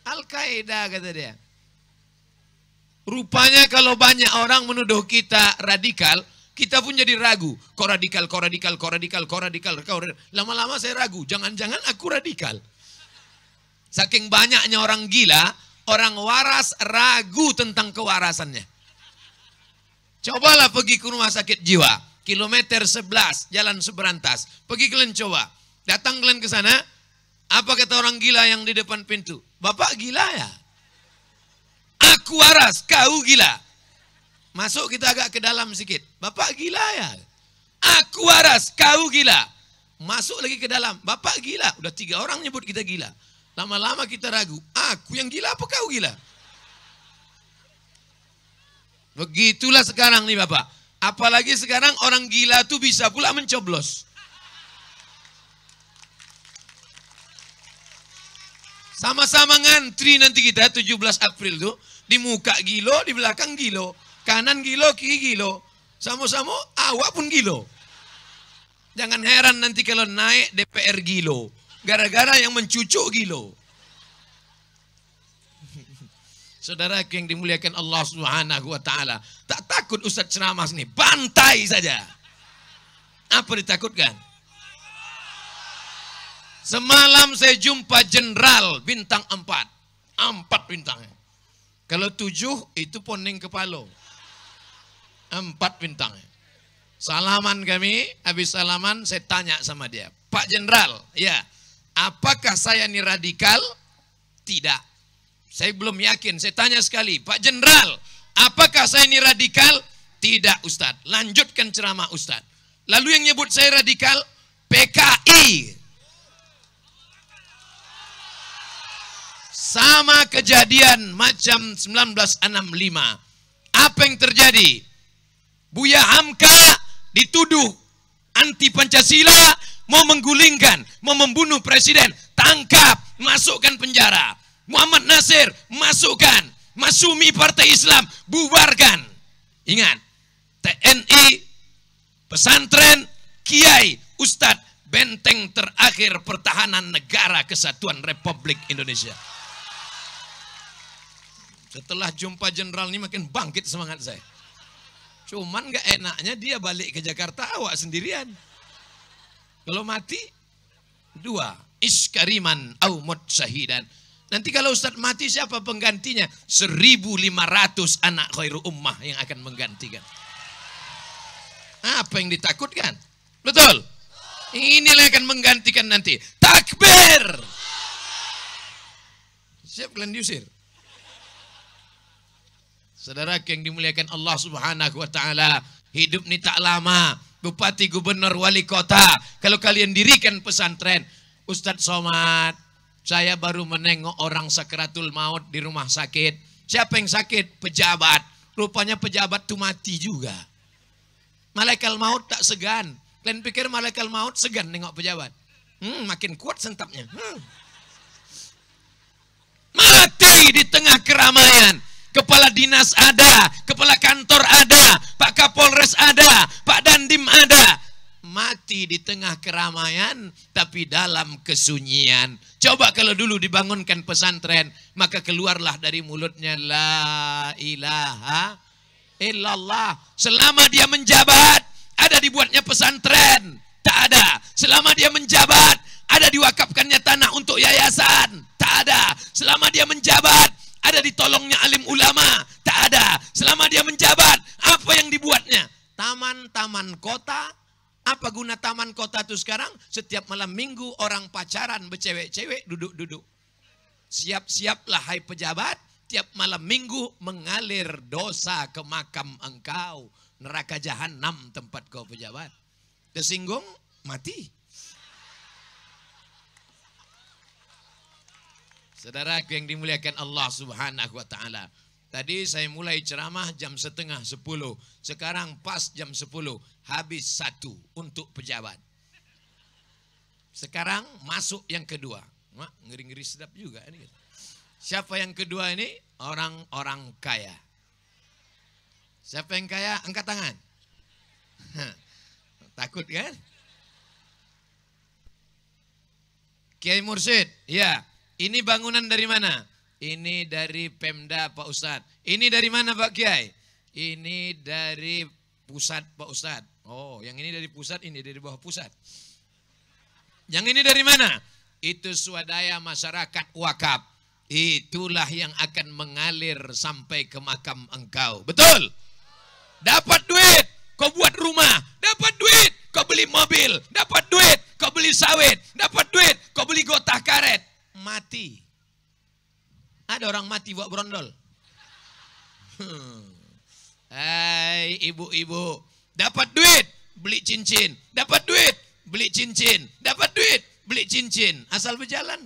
Al-Qaeda kata dia. Rupanya kalau banyak orang menuduh kita radikal, kita pun jadi ragu. Kok radikal, kok radikal, kok radikal, kok radikal. Lama-lama saya ragu, jangan-jangan aku radikal. Saking banyaknya orang gila, orang waras ragu tentang kewarasannya. Cobalah pergi ke rumah sakit jiwa, kilometer 11, jalan Seberantas. Pergi kalian coba, datang kalian ke sana. Apa kata orang gila yang di depan pintu? Bapak gila ya? Aku waras, kau gila. Masuk kita agak ke dalam sedikit. Bapak gila ya? Aku waras, kau gila. Masuk lagi ke dalam. Bapak gila. Udah 3 orang nyebut kita gila. Lama-lama kita ragu. Aku yang gila apa kau gila? Begitulah sekarang nih Bapak. Apalagi sekarang orang gila tuh bisa pula mencoblos. Sama-sama ngantri nanti kita 17 April tuh. Di muka gilo, di belakang gilo. Kanan gilo, kiri gilo. Sama-sama awak pun gilo. Jangan heran nanti kalau naik DPR gilo. Gara-gara yang mencucuk gilo. Saudara yang dimuliakan Allah Subhanahu wa taala, tak takut Ustaz ceramah sini, bantai saja. Apa ditakutkan? Semalam saya jumpa jenderal bintang 4. 4 bintangnya. Kalau 7 itu poning kepala. 4 bintangnya. Salaman kami, habis salaman saya tanya sama dia, Pak Jenderal, ya, apakah saya ini radikal? Tidak. Saya belum yakin, saya tanya sekali, Pak Jenderal, apakah saya ini radikal? Tidak Ustadz, lanjutkan ceramah Ustadz. Lalu yang nyebut saya radikal, PKI. Sama kejadian macam 1965. Apa yang terjadi? Buya Hamka dituduh anti Pancasila, mau menggulingkan, mau membunuh presiden, tangkap, masukkan penjara. Muhammad Nasir, masukkan. Masumi Partai Islam, bubarkan. Ingat, TNI, pesantren, kiai, ustadz, benteng terakhir pertahanan negara kesatuan Republik Indonesia. Setelah jumpa jenderal ini makin bangkit semangat saya. Cuman gak enaknya dia balik ke Jakarta awak sendirian. Kalau mati, 2. Iskariman au mut syahidan. Nanti kalau Ustadz mati siapa penggantinya? 1.500 anak khairu ummah yang akan menggantikan. Apa yang ditakutkan? Betul? Inilah yang akan menggantikan nanti. Takbir! Siap kalian diusir? Saudara yang dimuliakan Allah Subhanahu wa taala, hidup ini tak lama. Bupati, gubernur, wali kota, kalau kalian dirikan pesantren, Ustadz Somad, saya baru menengok orang sakratul maut di rumah sakit. Siapa yang sakit? Pejabat. Rupanya pejabat itu mati juga. Malaikat maut tak segan. Kalian pikir malaikat maut segan nengok pejabat? Makin kuat sentapnya. Mati di tengah keramaian. Kepala dinas ada, kepala kantor ada, Pak Kapolres ada, Pak Dandim ada. Mati di tengah keramaian, tapi dalam kesunyian. Coba kalau dulu dibangunkan pesantren, maka keluarlah dari mulutnya la ilaha illallah. Selama dia menjabat, ada dibuatnya pesantren. Tak ada. Selama dia menjabat, ada diwakafkannya tanah untuk yayasan. Tak ada. Selama dia menjabat, ada ditolongnya alim ulama. Tak ada. Selama dia menjabat, apa yang dibuatnya? Taman-taman kota. Apa guna taman kota itu sekarang? Setiap malam minggu orang pacaran bercewek-cewek duduk-duduk. Siap-siaplah hai pejabat. Tiap malam minggu mengalir dosa ke makam engkau. Neraka jahanam tempat kau pejabat. Tersinggung, mati. Saudaraku yang dimuliakan Allah Subhanahu wa taala. Tadi saya mulai ceramah jam 9:30. Sekarang pas jam 10. Habis 1 untuk pejabat. Sekarang masuk yang kedua. Mak, ngeri-ngeri sedap juga ini. Siapa yang kedua ini? Orang-orang kaya. Siapa yang kaya? Angkat tangan. Takut kan? Kiai Mursyid. Ya. Ini bangunan dari mana? Ini dari Pemda Pak Ustadz. Ini dari mana Pak Kiai? Ini dari pusat Pak Ustadz. Oh, yang ini dari pusat, ini dari bawah pusat. Yang ini dari mana? Itu swadaya masyarakat wakaf. Itulah yang akan mengalir sampai ke makam engkau. Betul? Dapat duit, kau buat rumah. Dapat duit, kau beli mobil. Dapat duit, kau beli sawit. Dapat duit, kau beli gotah karet. Mati. Ada orang mati buat berondol. Hai ibu-ibu, dapat duit beli cincin, dapat duit beli cincin, dapat duit beli cincin, asal berjalan.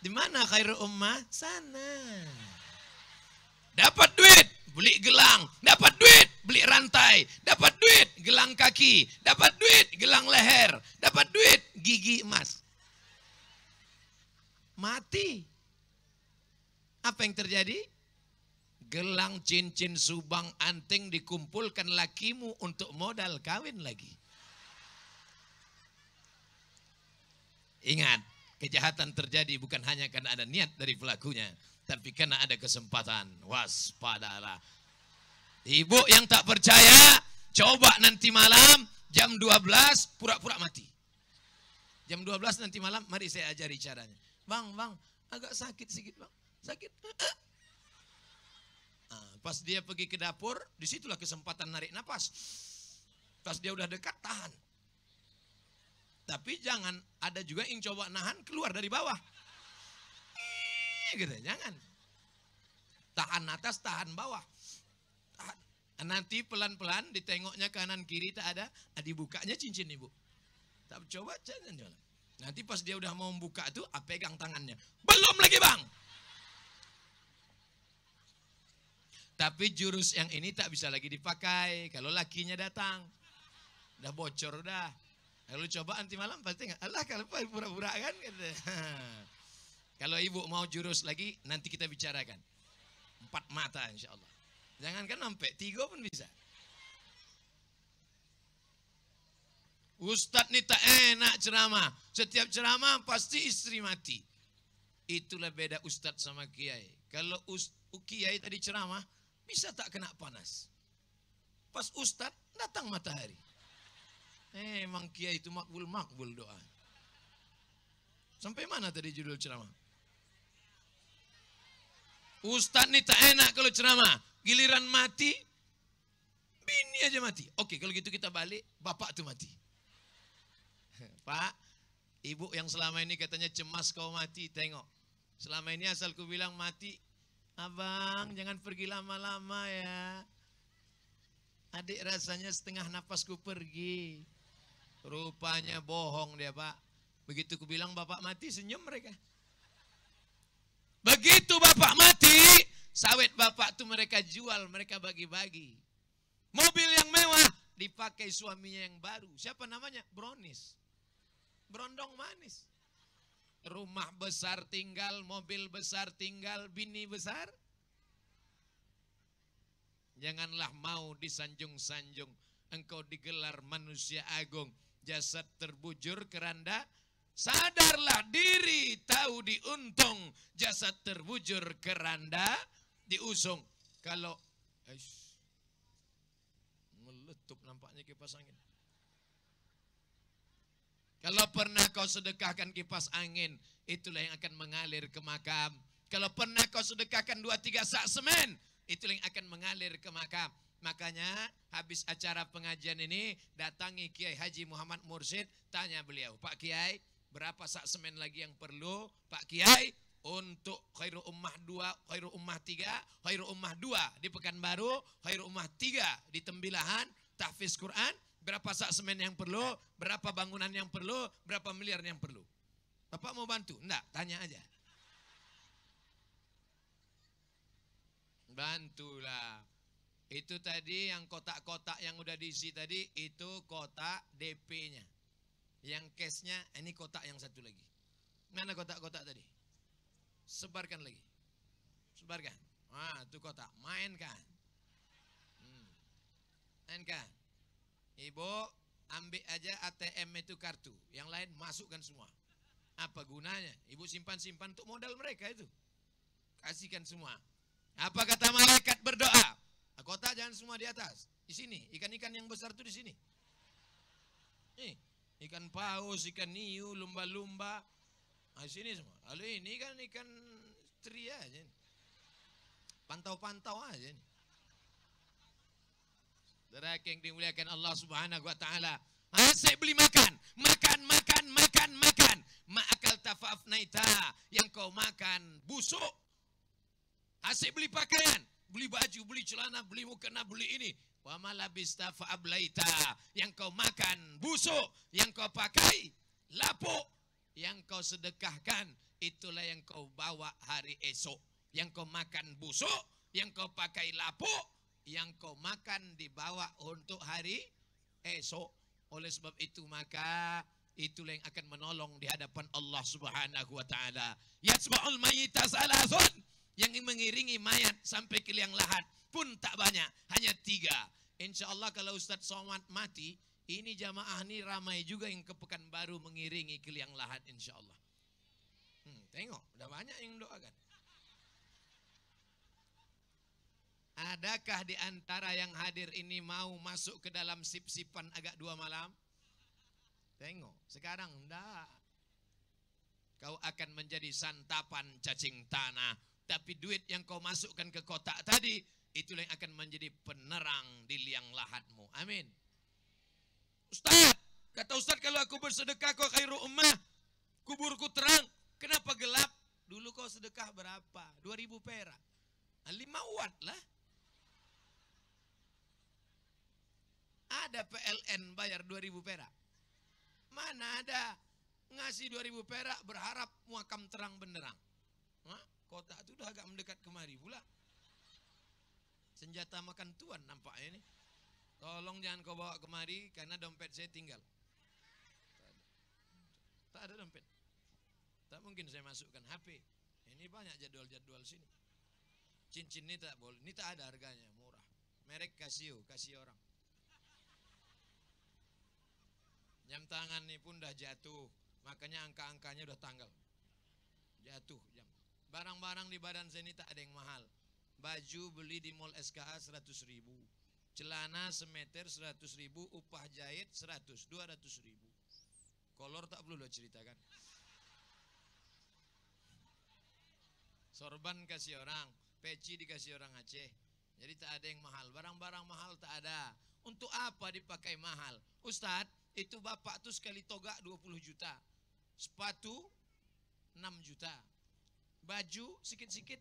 Di mana khairul ummah? Sana. Dapat duit beli gelang, dapat duit beli rantai, dapat duit gelang kaki, dapat duit gelang leher, dapat duit gigi emas. Mati. Apa yang terjadi? Gelang, cincin, subang, anting dikumpulkan lakimu untuk modal kawin lagi. Ingat, kejahatan terjadi bukan hanya karena ada niat dari pelakunya, tapi karena ada kesempatan. Waspadalah. Ibu yang tak percaya, coba nanti malam jam 12 pura-pura mati. Jam 12 nanti malam, mari saya ajari caranya. Bang, agak sakit sedikit bang. Sakit. Pas dia pergi ke dapur, disitulah kesempatan narik napas. Pas dia udah dekat, tahan. Tapi jangan, ada juga yang coba nahan keluar dari bawah. Gitu, jangan. Tahan atas, tahan bawah. Tahan. Nanti pelan-pelan ditengoknya kanan kiri tak ada, dibukanya cincin ibu. Tak coba, jangan. Nanti pas dia udah mau membuka itu, pegang tangannya. Belum lagi bang. Tapi jurus yang ini tak bisa lagi dipakai. Kalau lakinya datang. Udah bocor udah. Kalau coba nanti malam pasti enggak. Allah kalau pura-pura kan. Kalau ibu mau jurus lagi, nanti kita bicarakan. 4 mata insya Allah. Jangankan sampai 3 pun bisa. Ustadz ini tak enak ceramah. Setiap ceramah pasti istri mati. Itulah beda ustadz sama kiai. Kalau kiai tadi ceramah, bisa tak kena panas. Pas ustadz datang matahari. Emang kiai itu makbul doa. Sampai mana tadi judul ceramah? Ustadz ini tak enak kalau ceramah. Giliran mati, bini aja mati. Oke, kalau gitu kita balik, bapak tuh mati. Pak, ibu yang selama ini katanya cemas kau mati, tengok. Selama ini asal ku bilang mati, abang jangan pergi lama-lama ya. Adik rasanya setengah napasku pergi. Rupanya bohong dia pak. Begitu ku bilang bapak mati, senyum mereka. Begitu bapak mati, sawit bapak tuh mereka jual, mereka bagi-bagi. Mobil yang mewah dipakai suaminya yang baru. Siapa namanya? Bronis. Berondong manis. Rumah besar tinggal, mobil besar tinggal, bini besar. Janganlah mau disanjung-sanjung. Engkau digelar manusia agung. Jasad terbujur keranda. Sadarlah diri tahu diuntung. Jasad terbujur keranda diusung. Kalau meletup nampaknya kipas angin. Kalau pernah kau sedekahkan kipas angin, itulah yang akan mengalir ke makam. Kalau pernah kau sedekahkan 2-3 sak semen, itulah yang akan mengalir ke makam. Makanya habis acara pengajian ini, datangi Kiai Haji Muhammad Mursyid, tanya beliau, Pak Kiai, berapa sak semen lagi yang perlu? Pak Kiai, untuk Khairul Ummah 2, Khairul Ummah 3, Khairul Ummah 2 di Pekanbaru, Khairul Ummah 3 di Tembilahan, tahfiz Quran, berapa sak semen yang perlu, berapa bangunan yang perlu, berapa miliar yang perlu. Bapak mau bantu? Enggak, tanya aja. Bantulah. Itu tadi yang kotak-kotak yang udah diisi tadi, itu kotak DP-nya. Yang cash-nya, ini kotak yang satu lagi. Mana kotak-kotak tadi? Sebarkan lagi. Sebarkan. Ah, itu kotak. Mainkan. Mainkan. Ibu ambil aja ATM itu kartu. Yang lain masukkan semua. Apa gunanya? Ibu simpan-simpan untuk modal mereka itu. Kasihkan semua. Apa kata malaikat berdoa? Kotak jangan semua di atas. Di sini. Ikan-ikan yang besar itu di sini. Nih. Ikan paus, ikan hiu, lumba-lumba. Nah, sini semua. Lalu ini kan ikan teri aja. Pantau-pantau aja. Saudara yang dimuliakan Allah Subhanahu wa taala. Saya beli makan. Makan. Ma'akal tafafnaita. Yang kau makan busuk. Asyik beli pakaian. Beli baju, beli celana, beli mukena, beli ini. Wa malabista fa'ablaita. Yang kau makan busuk. Yang kau pakai lapuk. Yang kau sedekahkan, itulah yang kau bawa hari esok. Yang kau makan busuk, yang kau pakai lapuk, yang kau makan dibawa untuk hari esok. Oleh sebab itu maka itulah yang akan menolong di hadapan Allah Subhanahu wa taala. Yatsba'ul mayyita salasun, yang mengiringi mayat sampai ke liang lahat pun tak banyak, hanya 3. Insyaallah kalau Ustaz Somad mati, ini jamaah ini ramai juga yang ke Pekanbaru mengiringi ke liang lahat insyaallah. Tengok, udah banyak yang doakan. Adakah di antara yang hadir ini mau masuk ke dalam sip-sipan agak 2 malam? Tengok, sekarang enggak. Kau akan menjadi santapan cacing tanah. Tapi duit yang kau masukkan ke kotak tadi, itulah yang akan menjadi penerang di liang lahatmu. Amin. Ustaz, kata Ustaz kalau aku bersedekah kok Khairul Ummah, kuburku terang, kenapa gelap? Dulu kau sedekah berapa? 2.000 perak. 5 watt lah. Ada PLN bayar 2.000 perak. Mana ada ngasih 2.000 perak berharap makam terang benderang. Kotak itu udah agak mendekat kemari pula. Senjata makan tuan nampaknya ini. Tolong jangan kau bawa kemari karena dompet saya tinggal. Tak ada dompet. Tak mungkin saya masukkan HP. Ini banyak jadwal-jadwal sini. Cincin ini tak boleh. Ini tak ada harganya, murah. Merek Casio, kasih orang. Jam tangan ini pun dah jatuh. Makanya angka-angkanya udah tanggal. Jatuh jam. Barang-barang di badan saya ini tak ada yang mahal. Baju beli di Mall SKA 100.000. Celana semeter 100.000, upah jahit 100, 200.000. Kolor tak perlu lo ceritakan. Sorban kasih orang, peci dikasih orang Aceh. Jadi tak ada yang mahal. Barang-barang mahal tak ada. Untuk apa dipakai mahal? Ustadz, itu bapak tuh sekali toga 20 juta. Sepatu 6 juta. Baju sikit-sikit.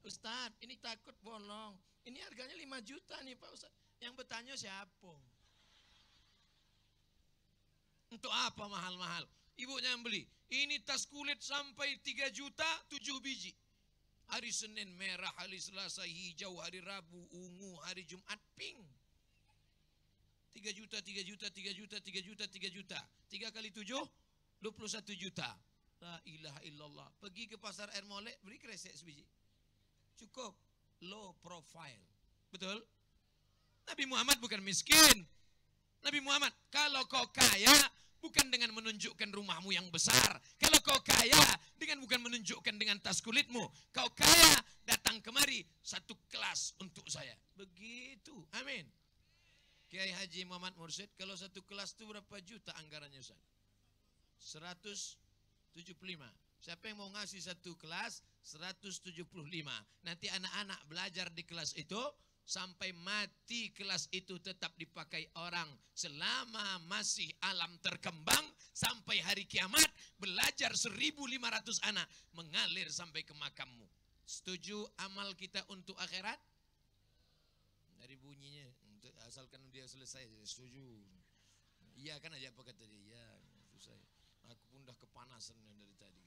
Ustadz, ini takut bolong. Ini harganya 5 juta nih Pak Ustadz. Yang bertanya siapa? Untuk apa mahal-mahal? Ibunya yang beli. Ini tas kulit sampai 3 juta 7 biji. Hari Senin merah, hari Selasa hijau, hari Rabu ungu, hari Jumat pink. 3 juta, 3 juta, 3 juta, 3 juta, 3 juta. 3 kali 7, 21 juta. La ilaha illallah. Pergi ke pasar air molek, beli kresek sebiji. Cukup. Low profile. Betul? Nabi Muhammad bukan miskin. Nabi Muhammad, kalau kau kaya, bukan dengan menunjukkan rumahmu yang besar. Kalau kau kaya, dengan bukan menunjukkan dengan tas kulitmu. Kau kaya, datang kemari, satu kelas untuk saya. Begitu. Amin. Kiai Haji Muhammad Mursyid, kalau satu kelas itu berapa juta anggarannya Ustaz? 175. Siapa yang mau ngasih satu kelas? 175. Nanti anak-anak belajar di kelas itu sampai mati kelas itu tetap dipakai orang selama masih alam terkembang sampai hari kiamat, belajar 1.500 anak mengalir sampai ke makammu. Setuju amal kita untuk akhirat? Dari bunyinya, asalkan dia selesai, setuju. Iya kan aja apa kata dia? Ya, selesai. Aku pun udah kepanasan dari tadi.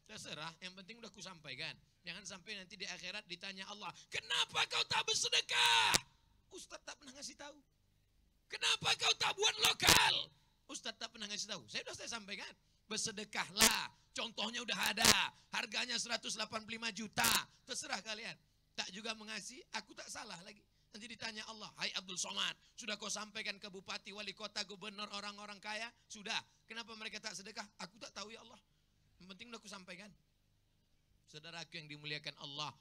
Terserah, yang penting udah ku sampaikan. Jangan sampai nanti di akhirat ditanya Allah, kenapa kau tak bersedekah? Ustaz tak pernah ngasih tahu. Kenapa kau tak buat lokal? Ustaz tak pernah ngasih tahu. Saya sampaikan, bersedekahlah. Contohnya udah ada, harganya 185 juta. Terserah kalian. Tak juga mengasihi, aku tak salah lagi. Nanti ditanya Allah, hai Abdul Somad, sudah kau sampaikan ke bupati, wali kota, gubernur, orang-orang kaya? Sudah. Kenapa mereka tak sedekah? Aku tak tahu ya Allah. Yang penting udah aku sampaikan. Saudaraku yang dimuliakan Allah,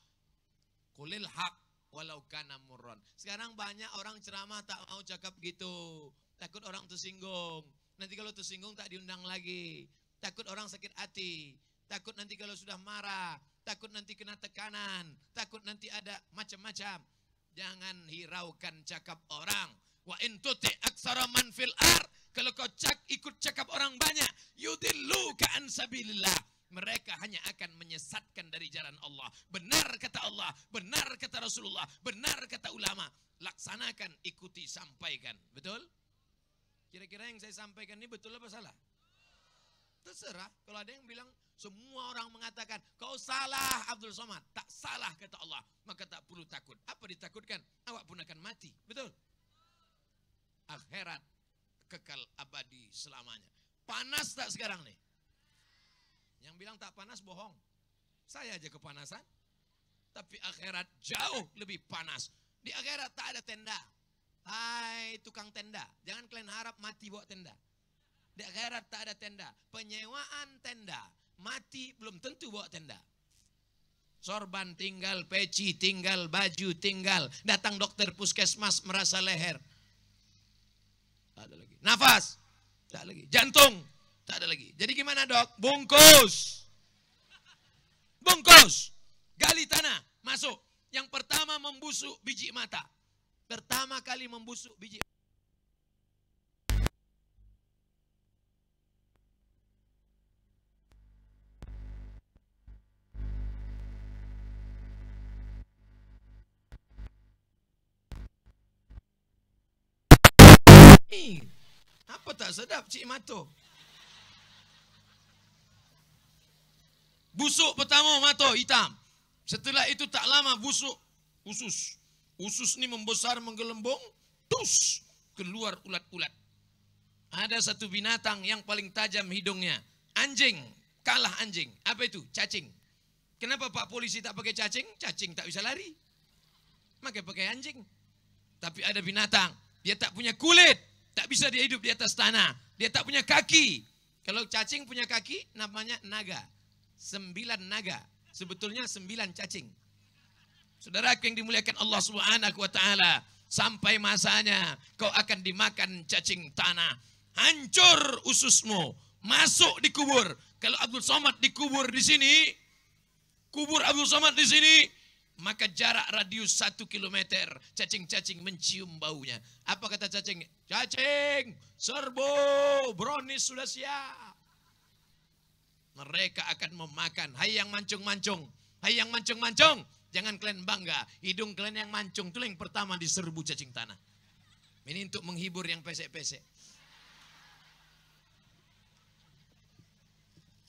qulil haq walau kana murran. Sekarang banyak orang ceramah tak mau cakap gitu. Takut orang tersinggung. Nanti kalau tersinggung tak diundang lagi. Takut orang sakit hati. Takut nanti kalau sudah marah. Takut nanti kena tekanan. Takut nanti ada macam-macam. Jangan hiraukan cakap orang. Wa in tuti aksara man fil ar. Kalau kau ikut cakap orang banyak, yudilluka an sabilillah. Mereka hanya akan menyesatkan dari jalan Allah. Benar kata Allah, benar kata Rasulullah, benar kata ulama. Laksanakan, ikuti, sampaikan. Betul? Kira-kira yang saya sampaikan ini betul apa salah? Terserah. Kalau ada yang bilang, semua orang mengatakan, kau salah Abdul Somad. Tak salah kata Allah. Maka tak perlu takut. Apa ditakutkan? Awak pun akan mati. Betul? Akhirat kekal abadi selamanya. Panas tak sekarang nih? Yang bilang tak panas bohong. Saya aja kepanasan. Tapi akhirat jauh lebih panas. Di akhirat tak ada tenda. Hai tukang tenda, jangan kalian harap mati bawa tenda. Di akhirat tak ada tenda. Penyewaan tenda. Mati belum tentu bawa tenda. Sorban tinggal, peci tinggal, baju tinggal. Datang dokter puskesmas merasa leher. Tak ada lagi. Nafas. Tak ada lagi. Jantung. Tak ada lagi. Jadi gimana dok? Bungkus. Bungkus. Gali tanah. Masuk. Yang pertama membusuk biji mata. Pertama kali membusuk biji. Apa tak sedap Cik Mato? Busuk pertama Mato hitam. Setelah itu tak lama busuk usus. Usus ini membesar menggelembung. Tus keluar ulat-ulat. Ada satu binatang yang paling tajam hidungnya. Anjing. Kalah anjing. Apa itu? Cacing. Kenapa Pak Polisi tak pakai cacing? Cacing tak bisa lari. Maka pakai anjing. Tapi ada binatang. Dia tak punya kulit. Tak bisa dia hidup di atas tanah. Dia tak punya kaki. Kalau cacing punya kaki, namanya naga. 9 naga. Sebetulnya 9 cacing. Saudaraku yang dimuliakan Allah Subhanahu wa taala, sampai masanya kau akan dimakan cacing tanah. Hancur ususmu, masuk di kubur. Kalau Abdul Somad dikubur di sini, kubur Abdul Somad di sini, maka jarak radius 1 kilometer, cacing-cacing mencium baunya. Apa kata cacing? Cacing, serbu, brownies sudah siap. Mereka akan memakan. Hai yang mancung-mancung, hai yang mancung-mancung, jangan kalian bangga. Hidung kalian yang mancung, itu yang pertama diserbu cacing tanah. Ini untuk menghibur yang pesek-pesek.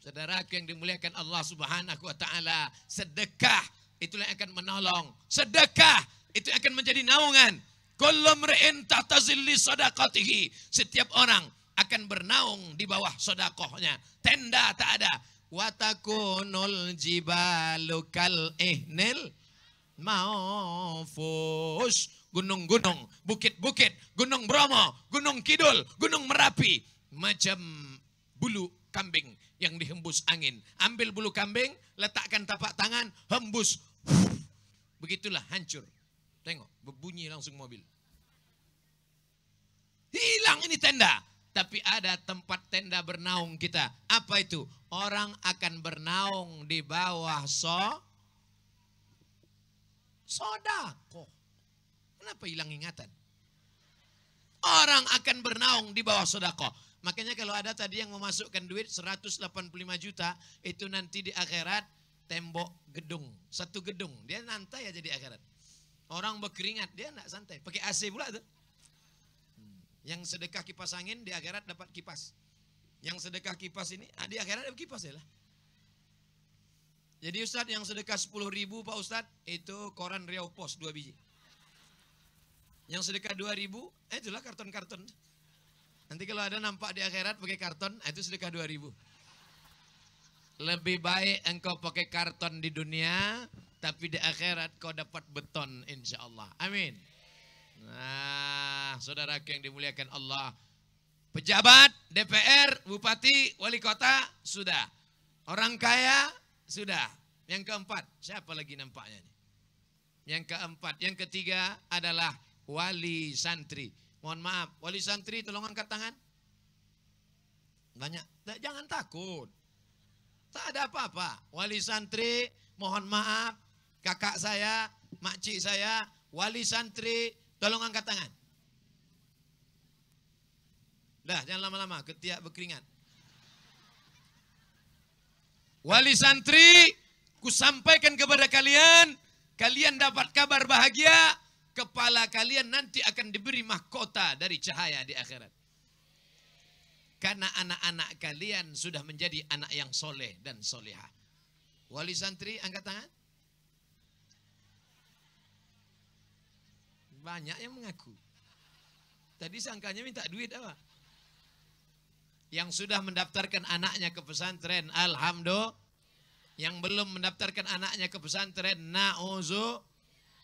Saudaraku yang dimuliakan Allah Subhanahu wa taala, sedekah itulah yang akan menolong. Sedekah itu akan menjadi naungan. Kullu mri'in tahta zilli sadaqatihi. Setiap orang akan bernaung di bawah sedekahnya. Tenda tak ada. Wa takunul jibalu kal ihnil maufus. Gunung-gunung, bukit-bukit, Gunung Bromo, Gunung Kidul, Gunung Merapi, macam bulu kambing yang dihembus angin. Ambil bulu kambing, letakkan tapak tangan, hembus. Begitulah hancur. Tengok, berbunyi langsung mobil. Hilang ini tenda. Tapi ada tempat tenda bernaung kita. Apa itu? Orang akan bernaung di bawah sodako. Kenapa hilang ingatan? Orang akan bernaung di bawah sedekah. Makanya kalau ada tadi yang memasukkan duit 185 juta, itu nanti di akhirat tembok gedung, satu gedung. Dia nantai aja di akhirat. Orang berkeringat, dia enggak santai. Pakai AC pula tuh. Yang sedekah kipas angin di akhirat dapat kipas. Yang sedekah kipas ini di akhirat dapat kipas ya lah. Jadi Ustadz yang sedekah 10.000 Pak Ustadz itu koran Riau Pos 2 biji. Yang sedekah 2.000 itulah karton-karton. Nanti kalau ada nampak di akhirat pakai karton, itu sedekah 2.000. Lebih baik engkau pakai karton di dunia, tapi di akhirat kau dapat beton insya Allah. Amin. Nah, saudaraku yang dimuliakan Allah, pejabat, DPR, bupati, wali kota, sudah. Orang kaya, sudah. Yang keempat, siapa lagi nampaknya? Yang keempat, yang ketiga adalah wali santri. Mohon maaf, wali santri tolong angkat tangan. Banyak, jangan takut. Tak ada apa-apa. Wali santri, mohon maaf, kakak saya, makcik saya, wali santri, tolong angkat tangan. Dah, jangan lama-lama, ketiak berkeringat. Wali santri, ku sampaikan kepada kalian, kalian dapat kabar bahagia, kepala kalian nanti akan diberi mahkota dari cahaya di akhirat. Karena anak-anak kalian sudah menjadi anak yang soleh dan solehah. Wali santri, angkat tangan. Banyak yang mengaku. Tadi sangkanya minta duit apa? Yang sudah mendaftarkan anaknya ke pesantren, alhamdulillah. Yang belum mendaftarkan anaknya ke pesantren, na'uzu.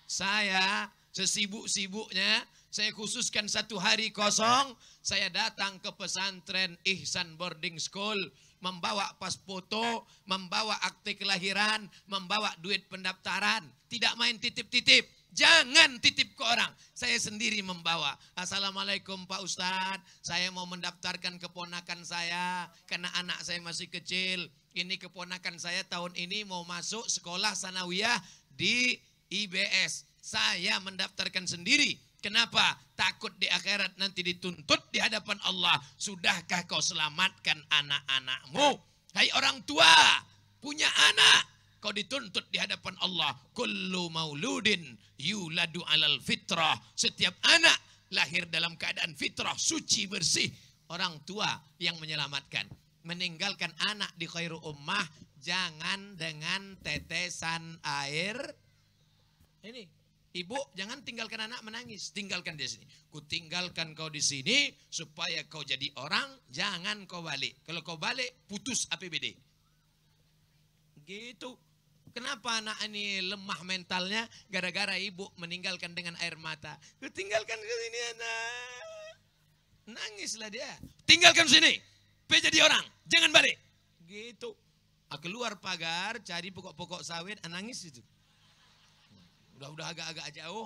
Saya sesibuk-sibuknya, saya khususkan 1 hari kosong, saya datang ke pesantren Ihsan Boarding School, membawa pas foto, membawa akte kelahiran, membawa duit pendaftaran, tidak main titip-titip. Jangan titip ke orang, saya sendiri membawa. Assalamualaikum Pak Ustadz, saya mau mendaftarkan keponakan saya, karena anak saya masih kecil. Ini keponakan saya tahun ini mau masuk sekolah sanawiyah di IBS. Saya mendaftarkan sendiri. Kenapa? Takut di akhirat nanti dituntut di hadapan Allah. Sudahkah kau selamatkan anak-anakmu? Hai orang tua, punya anak, kau dituntut di hadapan Allah. Kullu mauludin yuladu alal fitrah. Setiap anak lahir dalam keadaan fitrah, suci, bersih. Orang tua yang menyelamatkan. Meninggalkan anak di khairu ummah, jangan dengan tetesan air. Ini, ibu jangan tinggalkan anak menangis, tinggalkan di sini. Ku tinggalkan kau di sini supaya kau jadi orang, jangan kau balik. Kalau kau balik, putus APBD. Gitu. Kenapa anak ini lemah mentalnya? Gara-gara ibu meninggalkan dengan air mata. Ku tinggalkan ke sini anak. Nangislah dia. Tinggalkan sini. Jadi orang, jangan balik. Gitu. Keluar pagar, cari pokok-pokok sawit, nangis itu. Udah agak-agak jauh.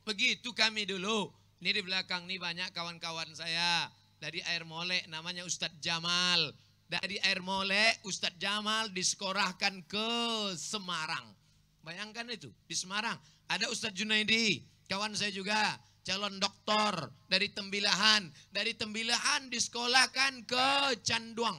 Begitu kami dulu. Ini di belakang nih banyak kawan-kawan saya. Dari Air Molek namanya Ustadz Jamal. Dari Air Molek Ustadz Jamal disekolahkan ke Semarang. Bayangkan itu, di Semarang. Ada Ustadz Junaidi. Kawan saya juga, calon doktor dari Tembilahan. Dari Tembilahan disekolahkan ke Canduang.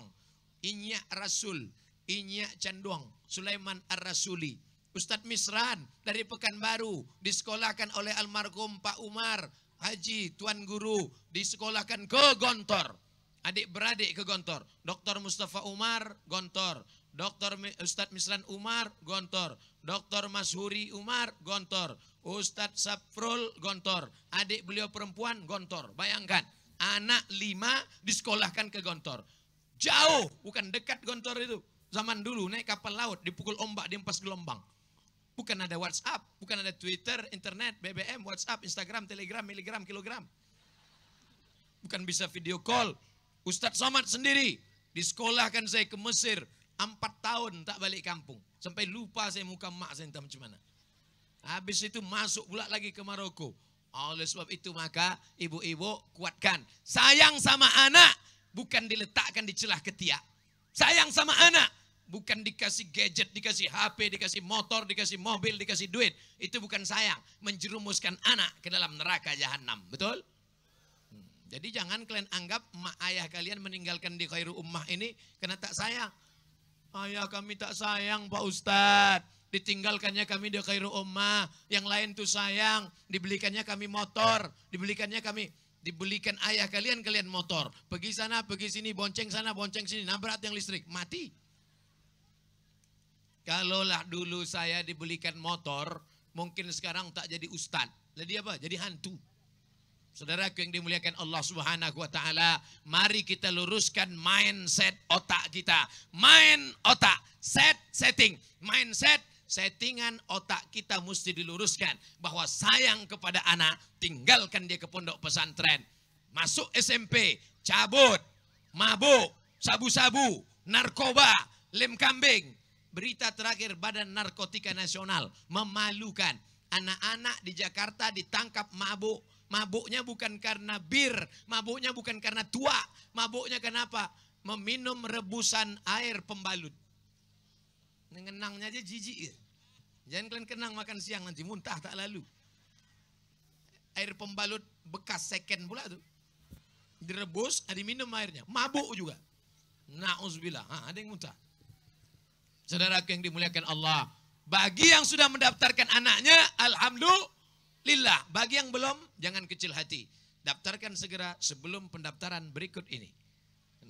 Inyak Rasul, Inyak Canduang, Sulaiman Ar-Rasuli. Ustadz Misran dari Pekanbaru disekolahkan oleh almarhum Pak Umar Haji Tuan Guru, disekolahkan ke Gontor. Adik-beradik ke Gontor. Dr. Mustafa Umar, Gontor. Ustadz Misran Umar, Gontor. Dr. Mashuri Umar, Gontor. Ustadz Safrul, Gontor. Adik beliau perempuan, Gontor. Bayangkan, anak 5 disekolahkan ke Gontor. Jauh, bukan dekat Gontor itu. Zaman dulu naik kapal laut, dipukul ombak, diempas gelombang. Bukan ada WhatsApp, bukan ada Twitter, internet, BBM, WhatsApp, Instagram, Telegram, miligram, kilogram. Bukan bisa video call. Ustadz Somad sendiri, disekolahkan saya ke Mesir. 4 tahun tak balik kampung. Sampai lupa saya muka mak saya entah macam mana. Habis itu masuk pula lagi ke Maroko. Oleh sebab itu maka ibu-ibu kuatkan. Sayang sama anak bukan diletakkan di celah ketiak. Sayang sama anak Bukan dikasih gadget, dikasih HP, dikasih motor, dikasih mobil, dikasih duit. Itu bukan sayang. Menjerumuskan anak ke dalam neraka jahanam. Betul? Jadi jangan kalian anggap emak ayah kalian meninggalkan di khairu ummah ini karena tak sayang. Ayah kami tak sayang Pak Ustadz. Ditinggalkannya kami di khairu ummah. Yang lain tuh sayang. Dibelikannya kami motor. Dibelikan ayah kalian motor. Pergi sana, pergi sini, bonceng sana, bonceng sini. Nabrak yang listrik. Mati. Kalaulah dulu saya dibelikan motor, mungkin sekarang tak jadi ustad. Jadi apa? Jadi hantu. Saudaraku yang dimuliakan Allah Subhanahu wa taala, mari kita luruskan mindset otak kita. Mind otak, setting, mindset, settingan otak kita mesti diluruskan bahwa sayang kepada anak, tinggalkan dia ke pondok pesantren. Masuk SMP, cabut, mabuk, sabu-sabu, narkoba, lem kambing. Berita terakhir Badan Narkotika Nasional memalukan. Anak-anak di Jakarta ditangkap mabuk. Mabuknya bukan karena bir, mabuknya bukan karena tua, mabuknya kenapa? Meminum rebusan air pembalut. Ngenangnya aja jijik. Jangan kalian kenang makan siang nanti muntah tak lalu. Air pembalut bekas second pula tuh. Direbus, diminum airnya. Mabuk juga. Na'udzubillah. Ada yang muntah. Saudaraku yang dimuliakan Allah. Bagi yang sudah mendaftarkan anaknya, alhamdulillah. Bagi yang belum, jangan kecil hati. Daftarkan segera sebelum pendaftaran berikut ini.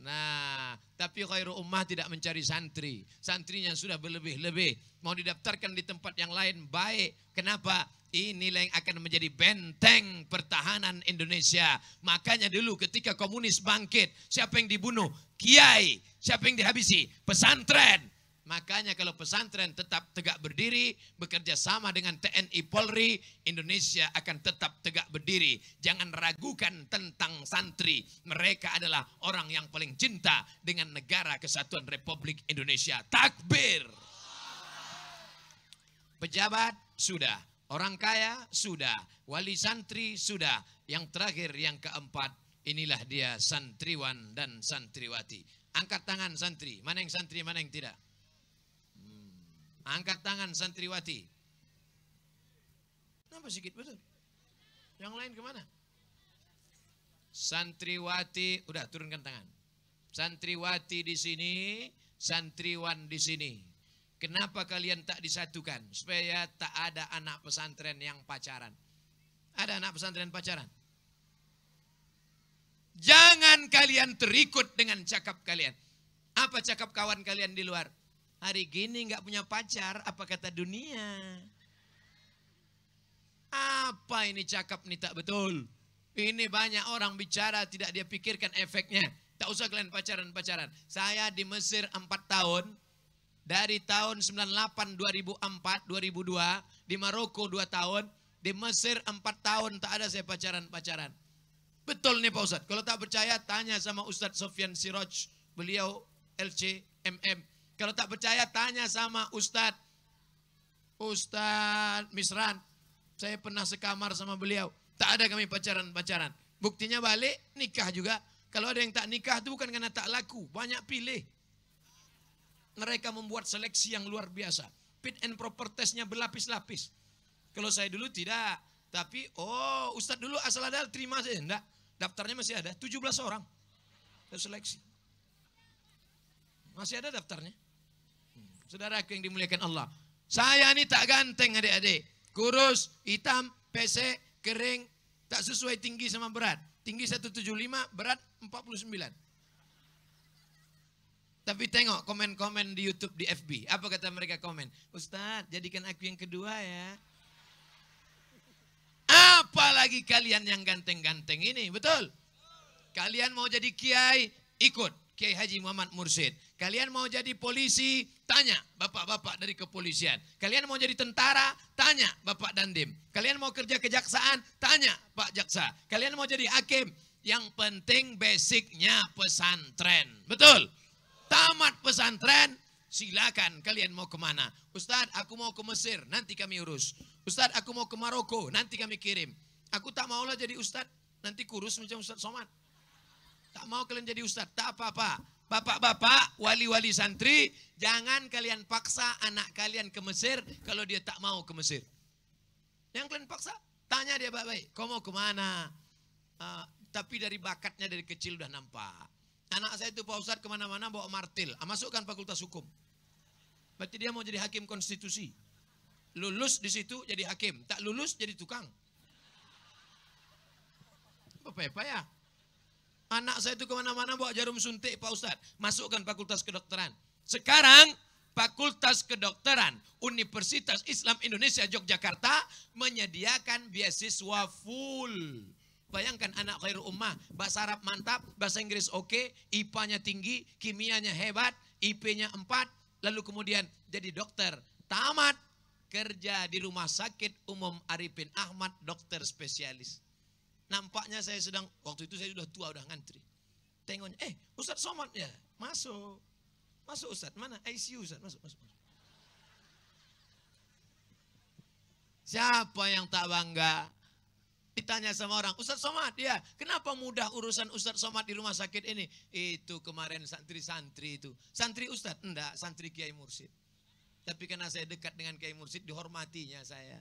Nah, tapi khairu ummah tidak mencari santri. Santrinya sudah berlebih-lebih. Mau didaftarkan di tempat yang lain, baik. Kenapa? Inilah yang akan menjadi benteng pertahanan Indonesia. Makanya dulu ketika komunis bangkit, siapa yang dibunuh? Kiai. Siapa yang dihabisi? Pesantren. Makanya kalau pesantren tetap tegak berdiri, bekerja sama dengan TNI Polri, Indonesia akan tetap tegak berdiri. Jangan ragukan tentang santri. Mereka adalah orang yang paling cinta dengan negara kesatuan Republik Indonesia. Takbir. Pejabat sudah, orang kaya sudah, wali santri sudah. Yang terakhir, yang keempat, inilah dia santriwan dan santriwati. Angkat tangan santri, mana yang santri, mana yang tidak? Angkat tangan santriwati. Kenapa sedikit betul? Yang lain kemana? Santriwati, udah turunkan tangan. Santriwati di sini, santriwan di sini. Kenapa kalian tak disatukan? Supaya tak ada anak pesantren yang pacaran. Ada anak pesantren pacaran? Jangan kalian terikut dengan cakap kalian. Apa cakap kawan kalian di luar? Hari gini nggak punya pacar, apa kata dunia? Apa ini cakap nih tak betul? Ini banyak orang bicara tidak dia pikirkan efeknya. Tak usah kalian pacaran-pacaran. Saya di Mesir 4 tahun. Dari tahun 98, 2004, 2002. Di Maroko 2 tahun. Di Mesir 4 tahun tak ada saya pacaran-pacaran. Betul nih Pak Ustadz. Kalau tak percaya tanya sama Ustadz Sofyan Siraj. Beliau LC, MM. Kalau tak percaya tanya sama Ustadz Misran. Saya pernah sekamar sama beliau. Tak ada kami pacaran-pacaran. Buktinya balik nikah juga. Kalau ada yang tak nikah itu bukan karena tak laku. Banyak pilih. Mereka membuat seleksi yang luar biasa. Fit and proper testnya berlapis-lapis. Kalau saya dulu tidak. Tapi Ustadz dulu asal ada terima saja. Enggak. Daftarnya masih ada. 17 orang. Seleksi. Masih ada daftarnya. Saudaraku yang dimuliakan Allah. Saya ini tak ganteng adik-adik. Kurus, hitam, pesek, kering. Tak sesuai tinggi sama berat. Tinggi 175, berat 49. Tapi tengok komen-komen di YouTube, di FB. Apa kata mereka komen? Ustadz, jadikan aku yang kedua ya. Apalagi kalian yang ganteng-ganteng ini, betul? Kalian mau jadi kiai, ikut. Kiai Haji Muhammad Mursyid. Kalian mau jadi polisi, tanya bapak-bapak dari kepolisian. Kalian mau jadi tentara, tanya Bapak Dandim. Kalian mau kerja kejaksaan, tanya Pak Jaksa. Kalian mau jadi hakim, yang penting basicnya pesantren. Betul? Tamat pesantren, silakan kalian mau kemana. Ustadz, aku mau ke Mesir, nanti kami urus. Ustadz, aku mau ke Maroko, nanti kami kirim. Aku tak maulah jadi ustadz, nanti kurus macam Ustadz Somad. Tak mau kalian jadi ustadz, tak apa-apa. Bapak-bapak, wali-wali santri, jangan kalian paksa anak kalian ke Mesir kalau dia tak mau ke Mesir. Yang kalian paksa, tanya dia baik-baik, kau mau kemana? Tapi dari bakatnya dari kecil udah nampak. Anak saya itu Pak Ustadz kemana-mana bawa martil, masukkan fakultas hukum. Berarti dia mau jadi hakim konstitusi. Lulus di situ jadi hakim, tak lulus jadi tukang. Apa ya? Anak saya itu kemana-mana bawa jarum suntik Pak Ustadz. Masukkan fakultas kedokteran. Sekarang Fakultas Kedokteran Universitas Islam Indonesia Yogyakarta menyediakan beasiswa full. Bayangkan anak khairul ummah, bahasa Arab mantap, bahasa Inggris oke, IPA-nya tinggi, kimianya hebat, IP-nya 4, lalu kemudian jadi dokter. Tamat, kerja di Rumah Sakit Umum Arifin Ahmad, dokter spesialis. Nampaknya saya sedang, waktu itu saya sudah tua, udah ngantri. Tengoknya, Ustadz Somad ya, masuk. Masuk Ustadz, mana ICU Ustadz, masuk. Siapa yang tak bangga? Ditanya sama orang, Ustadz Somad ya, kenapa mudah urusan Ustadz Somad di rumah sakit ini? Itu kemarin santri-santri itu. Santri Ustadz? Enggak, santri Kiai Mursyid. Tapi karena saya dekat dengan Kiai Mursyid, dihormatinya saya.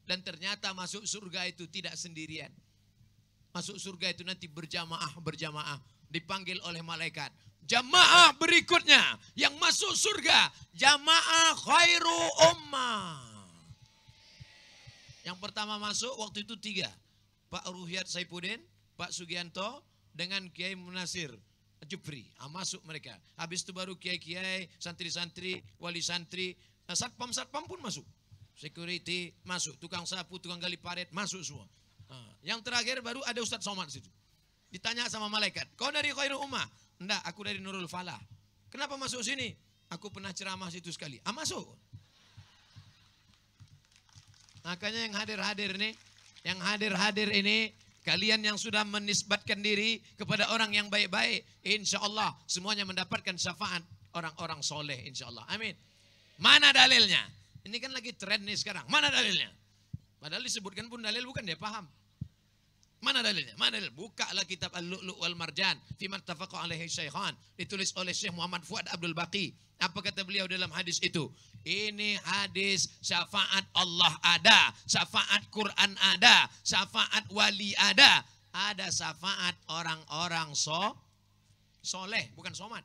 Dan ternyata masuk surga itu tidak sendirian. Masuk surga itu nanti berjamaah. Dipanggil oleh malaikat. Jamaah berikutnya yang masuk surga, jamaah khairu ummah. Yang pertama masuk waktu itu 3. Pak Ruhyat Saifuddin, Pak Sugianto, dengan Kiai Munasir Jupri. Masuk mereka. Habis itu baru kiai-kiai, santri-santri, wali santri, satpam pun masuk. Security masuk, tukang sapu, tukang gali paret masuk semua. Yang terakhir baru ada Ustadz Somad situ. Ditanya sama malaikat, kau dari Khairul Ummah? Enggak, aku dari Nurul Falah. Kenapa masuk sini? Aku pernah ceramah situ sekali. Masuk. Makanya yang hadir ini, kalian yang sudah menisbatkan diri kepada orang yang baik-baik, insya Allah semuanya mendapatkan syafaat orang-orang soleh, insya Allah. Amin. Mana dalilnya? Ini kan lagi tren nih sekarang. Mana dalilnya? Padahal disebutkan pun dalil bukan dia paham. Mana dalilnya? Mana dalil? Bukalah kitab Al-Lu'lu' wal Marjan fiman tafaqa alaihi syaikhan, ditulis oleh Syekh Muhammad Fuad Abdul Baqi. Apa kata beliau dalam hadis itu? Ini hadis syafaat Allah ada, syafaat Quran ada, syafaat wali ada syafaat orang-orang soleh, bukan somat.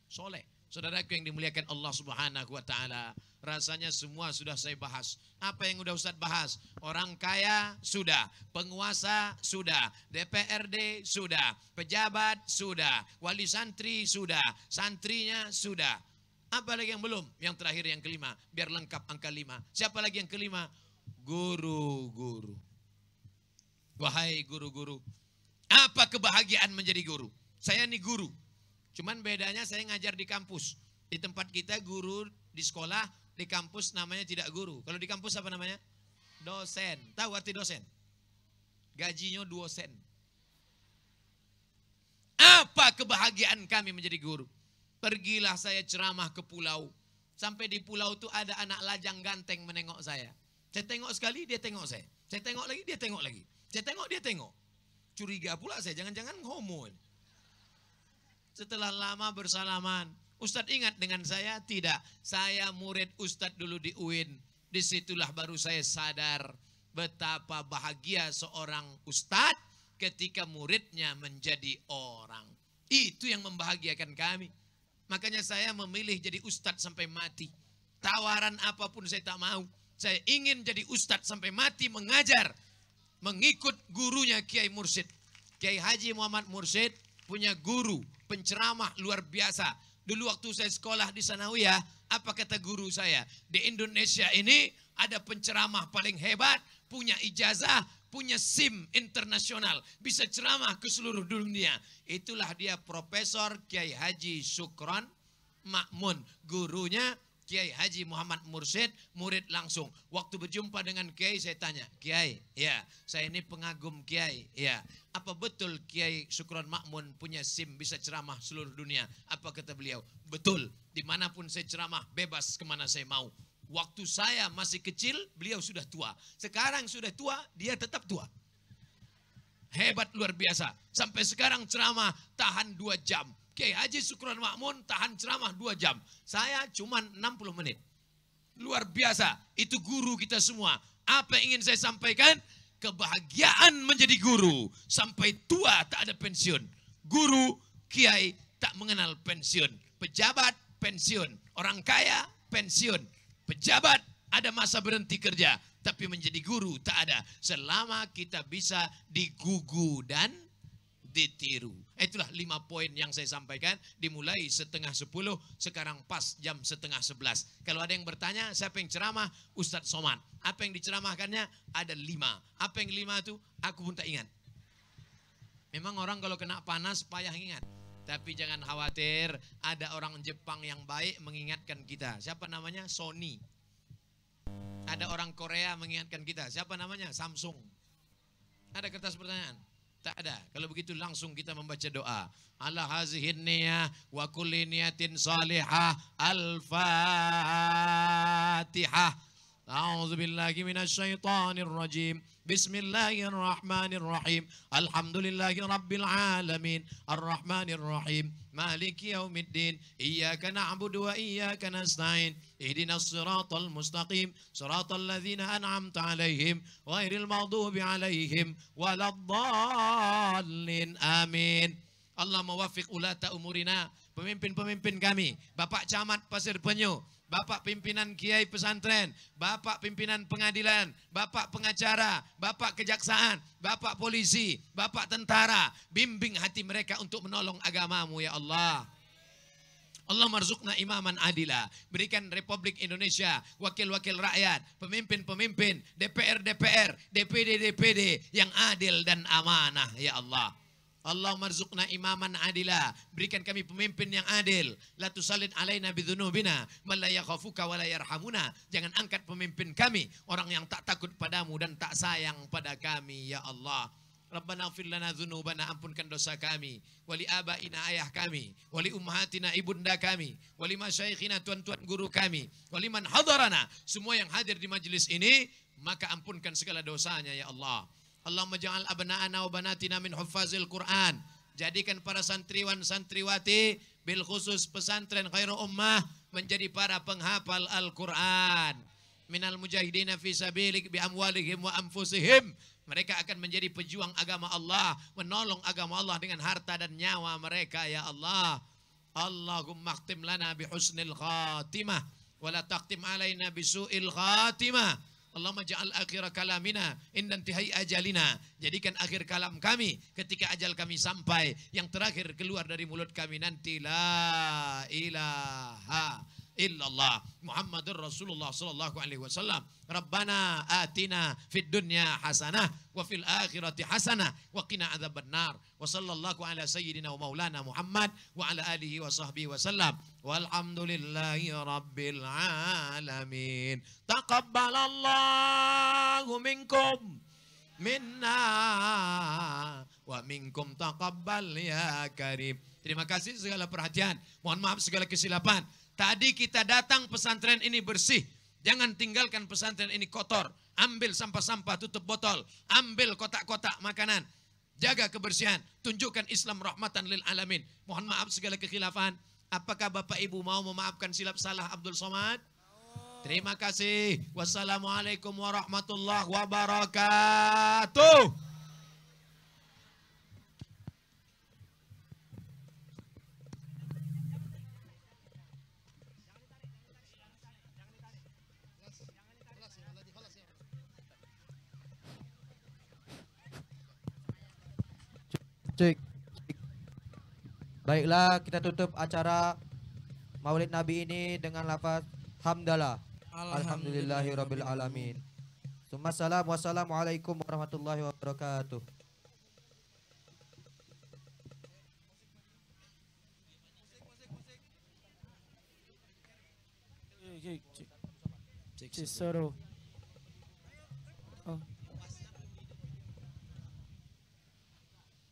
Soleh. Saudaraku yang dimuliakan Allah Subhanahu wa taala, rasanya semua sudah saya bahas. Apa yang udah Ustaz bahas? Orang kaya sudah, penguasa sudah, DPRD sudah, pejabat sudah, wali santri sudah, santrinya sudah. Apa lagi yang belum? Yang terakhir yang kelima, biar lengkap angka 5. Siapa lagi yang kelima? Guru-guru. Wahai guru-guru, apa kebahagiaan menjadi guru? Saya nih guru. Cuman bedanya saya ngajar di kampus. Di tempat kita guru di sekolah, di kampus namanya tidak guru. Kalau di kampus apa namanya? Dosen. Tahu arti dosen? Gajinya 2 sen. Apa kebahagiaan kami menjadi guru? Pergilah saya ceramah ke pulau. Sampai di pulau itu ada anak lajang ganteng menengok saya. Saya tengok sekali, dia tengok saya. Saya tengok lagi, dia tengok lagi. Saya tengok, dia tengok. Curiga pula saya, jangan-jangan homo. Setelah lama bersalaman, Ustadz ingat dengan saya? Tidak. Saya murid Ustadz dulu di UIN. Disitulah baru saya sadar betapa bahagia seorang Ustadz ketika muridnya menjadi orang. Itu yang membahagiakan kami. Makanya saya memilih jadi Ustadz sampai mati. Tawaran apapun saya tak mau. Saya ingin jadi Ustadz sampai mati mengajar. Mengikut gurunya Kiai Mursyid. Kiai Haji Muhammad Mursyid punya guru, penceramah luar biasa. Dulu waktu saya sekolah di Sanawiyah, apa kata guru saya? Di Indonesia ini ada penceramah paling hebat, punya ijazah, punya SIM internasional, bisa ceramah ke seluruh dunia. Itulah dia Profesor Kiai Haji Syukron Ma'mun. Gurunya Kiai Haji Muhammad Mursyid, murid langsung. Waktu berjumpa dengan Kiai saya tanya, Kiai, ya saya ini pengagum Kiai, ya apa betul Kiai Syukron Ma'mun punya SIM bisa ceramah seluruh dunia? Apa kata beliau? Betul, dimanapun saya ceramah bebas kemana saya mau. Waktu saya masih kecil, beliau sudah tua. Sekarang sudah tua, dia tetap tua. Hebat luar biasa. Sampai sekarang ceramah tahan 2 jam. Kiai Haji Syukron Makmun tahan ceramah 2 jam. Saya cuma 60 menit. Luar biasa. Itu guru kita semua. Apa yang ingin saya sampaikan? Kebahagiaan menjadi guru. Sampai tua tak ada pensiun. Guru, kiai tak mengenal pensiun. Pejabat, pensiun. Orang kaya, pensiun. Pejabat, ada masa berhenti kerja. Tapi menjadi guru tak ada. Selama kita bisa digugu dan ditiru. Itulah 5 poin yang saya sampaikan. Dimulai 10:30, sekarang pas jam 10:30. Kalau ada yang bertanya, siapa yang ceramah? Ustadz Somad. Apa yang diceramahkannya? Ada 5. Apa yang 5 itu? Aku pun tak ingat. Memang orang kalau kena panas payah ingat. Tapi jangan khawatir, ada orang Jepang yang baik mengingatkan kita. Siapa namanya? Sony. Ada orang Korea mengingatkan kita. Siapa namanya? Samsung. Ada kertas pertanyaan? Tak ada. Kalau begitu langsung kita membaca doa. Ala hazihin niyah wa kulli niyatin salihah. Al-Fatihah. A'udzu billahi minasyaitonir rajim. Bismillahirrahmanirrahim. Alhamdulillahi rabbil alamin. Arrahmanir rahim. Maliki yaumiddin. Iyyaka na'budu wa iyyaka nasta'in. Ihdinas siratal mustaqim. Siratal ladzina an'amta 'alaihim ghairil maghdubi 'alaihim waladdallin. Amin. Allah mewaffiq ulata umurina, pemimpin-pemimpin kami, Bapak Camat Pasir Penyu, Bapak pimpinan Kiai Pesantren, Bapak pimpinan pengadilan, Bapak pengacara, Bapak kejaksaan, Bapak polisi, Bapak tentara. Bimbing hati mereka untuk menolong agamamu ya Allah. Allah marzukna imaman adila. Berikan Republik Indonesia wakil-wakil rakyat, pemimpin-pemimpin, DPR-DPR, DPD-DPD yang adil dan amanah ya Allah. Allah marzukna imaman adila. Berikan kami pemimpin yang adil. La tusallit alaina bidhunubina man la yakhafuka wa la yarhamuna. Jangan angkat pemimpin kami orang yang tak takut padamu dan tak sayang pada kami ya Allah. Rabbana ighfir lana dzunubana, ampunkan dosa kami, wali abaina ayah kami, wali ummahatina ibunda kami, wali masyaikhina tuan-tuan guru kami, wali man hadarana, semua yang hadir di majelis ini, maka ampunkan segala dosanya ya Allah. Allahumma ja'al abna'ana wa banatina min huffazil Quran. Jadikan para santriwan santriwati bil khusus pesantren Khairul Ummah menjadi para penghafal Al-Quran. Minal mujahidina fi sabilik bi amwalihim wa anfusihim. Mereka akan menjadi pejuang agama Allah, menolong agama Allah dengan harta dan nyawa mereka ya Allah. Allahumma khtim lana bi husnil khatimah wa la taqtim alaina bi su'il khatimah. Allahumma ja'al akhir kalamina inda intihai ajalina. Jadikan akhir kalam kami ketika ajal kami sampai, yang terakhir keluar dari mulut kami nanti la ilaha illallah Muhammadur Rasulullah sallallahu alaihi wasallam. Rabbana atina fid dunya hasanah wa fil akhirati hasanah wa qina adzabannar. Wa sallallahu ala sayyidina wa maulana Muhammad wa ala alihi wa sahbihi wasallam. Walhamdulillahi rabbil alamin. Taqabbalallahu minkum minna wa minkum taqabbal ya karim. Terima kasih segala perhatian. Mohon maaf segala kesilapan. Tadi kita datang pesantren ini bersih. Jangan tinggalkan pesantren ini kotor. Ambil sampah-sampah, tutup botol. Ambil kotak-kotak makanan. Jaga kebersihan. Tunjukkan Islam rahmatan lil alamin. Mohon maaf segala kekhilafan. Apakah Bapak Ibu mau memaafkan silap salah Abdul Somad? Terima kasih. Wassalamualaikum warahmatullahi wabarakatuh. Cek. Baiklah, kita tutup acara Maulid Nabi ini dengan lafaz hamdalah. Alhamdulillahirabbil alamin. Wassalamualaikum warahmatullahi wabarakatuh. Cisoro.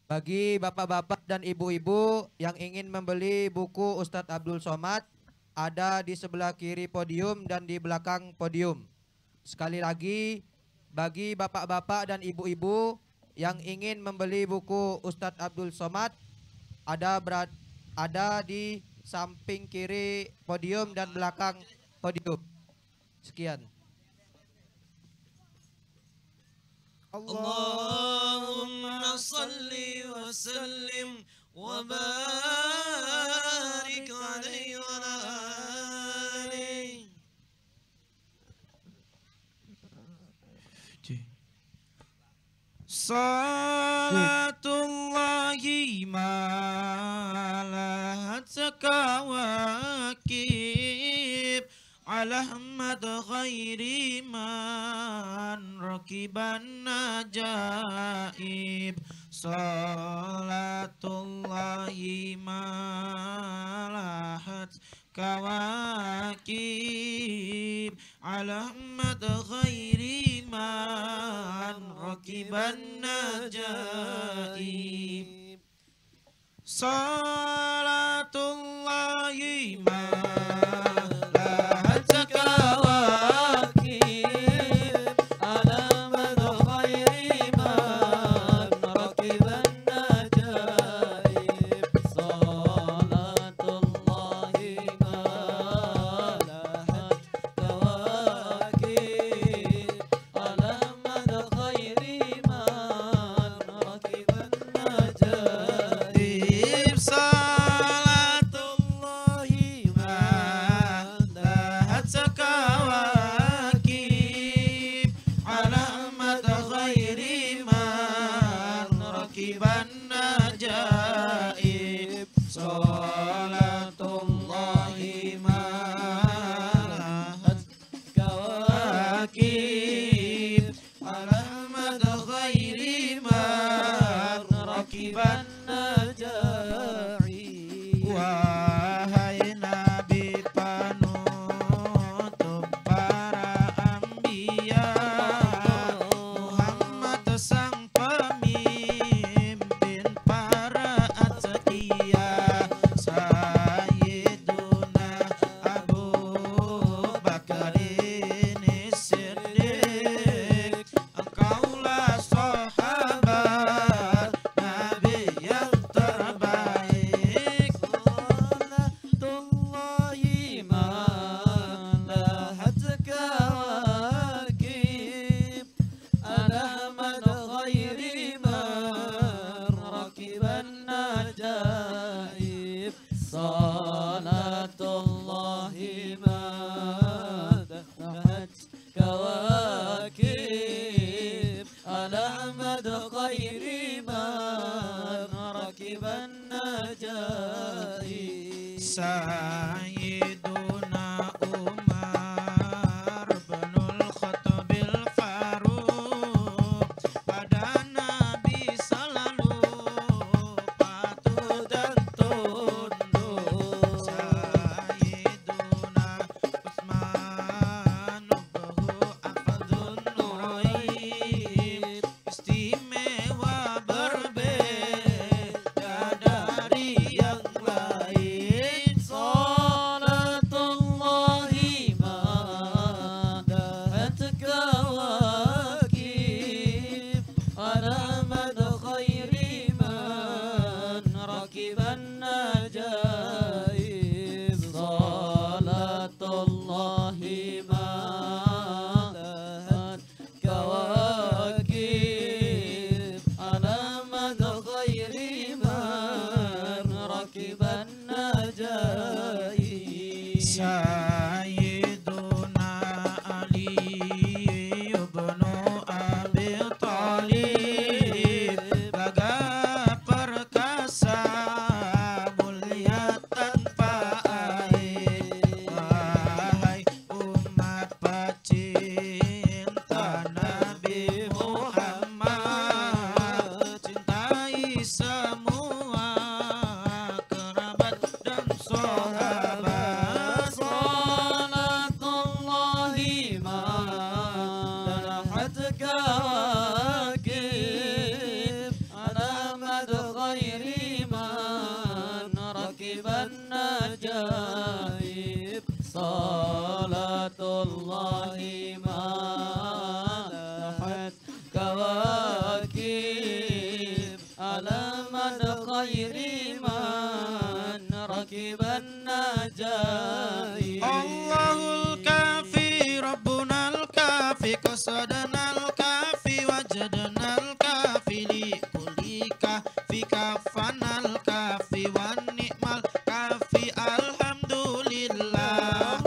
Bagi bapak-bapak dan ibu-ibu yang ingin membeli buku Ustadz Abdul Somad, ada di sebelah kiri podium dan di belakang podium. Sekali lagi, bagi bapak-bapak dan ibu-ibu yang ingin membeli buku Ustadz Abdul Somad, ada ada di samping kiri podium dan belakang podium. Sekian. Allahumma salli wa sallim wa barik alaihi wa ala alihi. Salatullahi ma'alat sakawakib ala Ahmad ghairi man rakiban najaib. Salatullahi ma'alat kawakib ala Ahmad ghairi man rakiban najaib. Salatullahi ma'alat kawakib ala Ahmad ghairi man rakiban najaib. Salatullahi ma'alat kawakib ala Ahmad ghairi man rakiban najaib. Salatullahi ma'alat kawakib ala Ahmad ghairi man rakiban najaib. Salatullahi ma'alat kawakib ala Ahmad ghairi man rakiban najaib. Wahai Nabi panutup para anbiya, Muhammad sang pemimpin para atqiya, Sayyiduna Abu Bakarin Siddiq, engkaulah sahabat Nabi yang terbaik. Salatullahi ma'alat kawakib ala Ahmad ghairi man rakiban najaib. Salatullahi ma'alat kawakib ala Ahmad ghairi man rakiban najaib. Sayyiduna Umar binul Khattabil Faruq, pada Nabi selalu patuh dan tunduk. Sayyiduna Utsman nubuhu afdhun nuraib, istimewa berbeda dari yang lain. Salatullahi ma'alat kawakib ala Ahmad ghairi man rakiban najaib. Salatullahi ma'alat kawakib ala Ahmad ghairi man rakiban najaib. Sayyiduna Ali ibn Abi Thalib, gagah perkasa mulia tanpa aib. Wahai umat pecinta Nabi Muhammad, cintai semua kerabat dan sahabat. Salatullahi ma'alat kawakib ala Ahmad ghairi man rakiban najaib. Salatullahi ma'alat kawakib ala Ahmad ghairi man qasadnal kafi wajadnal kafi li kulli kafi kafanal kafi wan ni'mal kafi alhamdulillah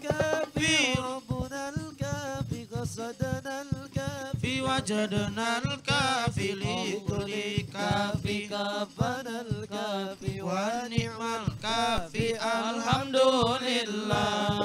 kafi rabbunal kafi qasadnal kafi wajadnal kafi li kulli kafi kafanal kafi wan ni'mal kafi alhamdulillah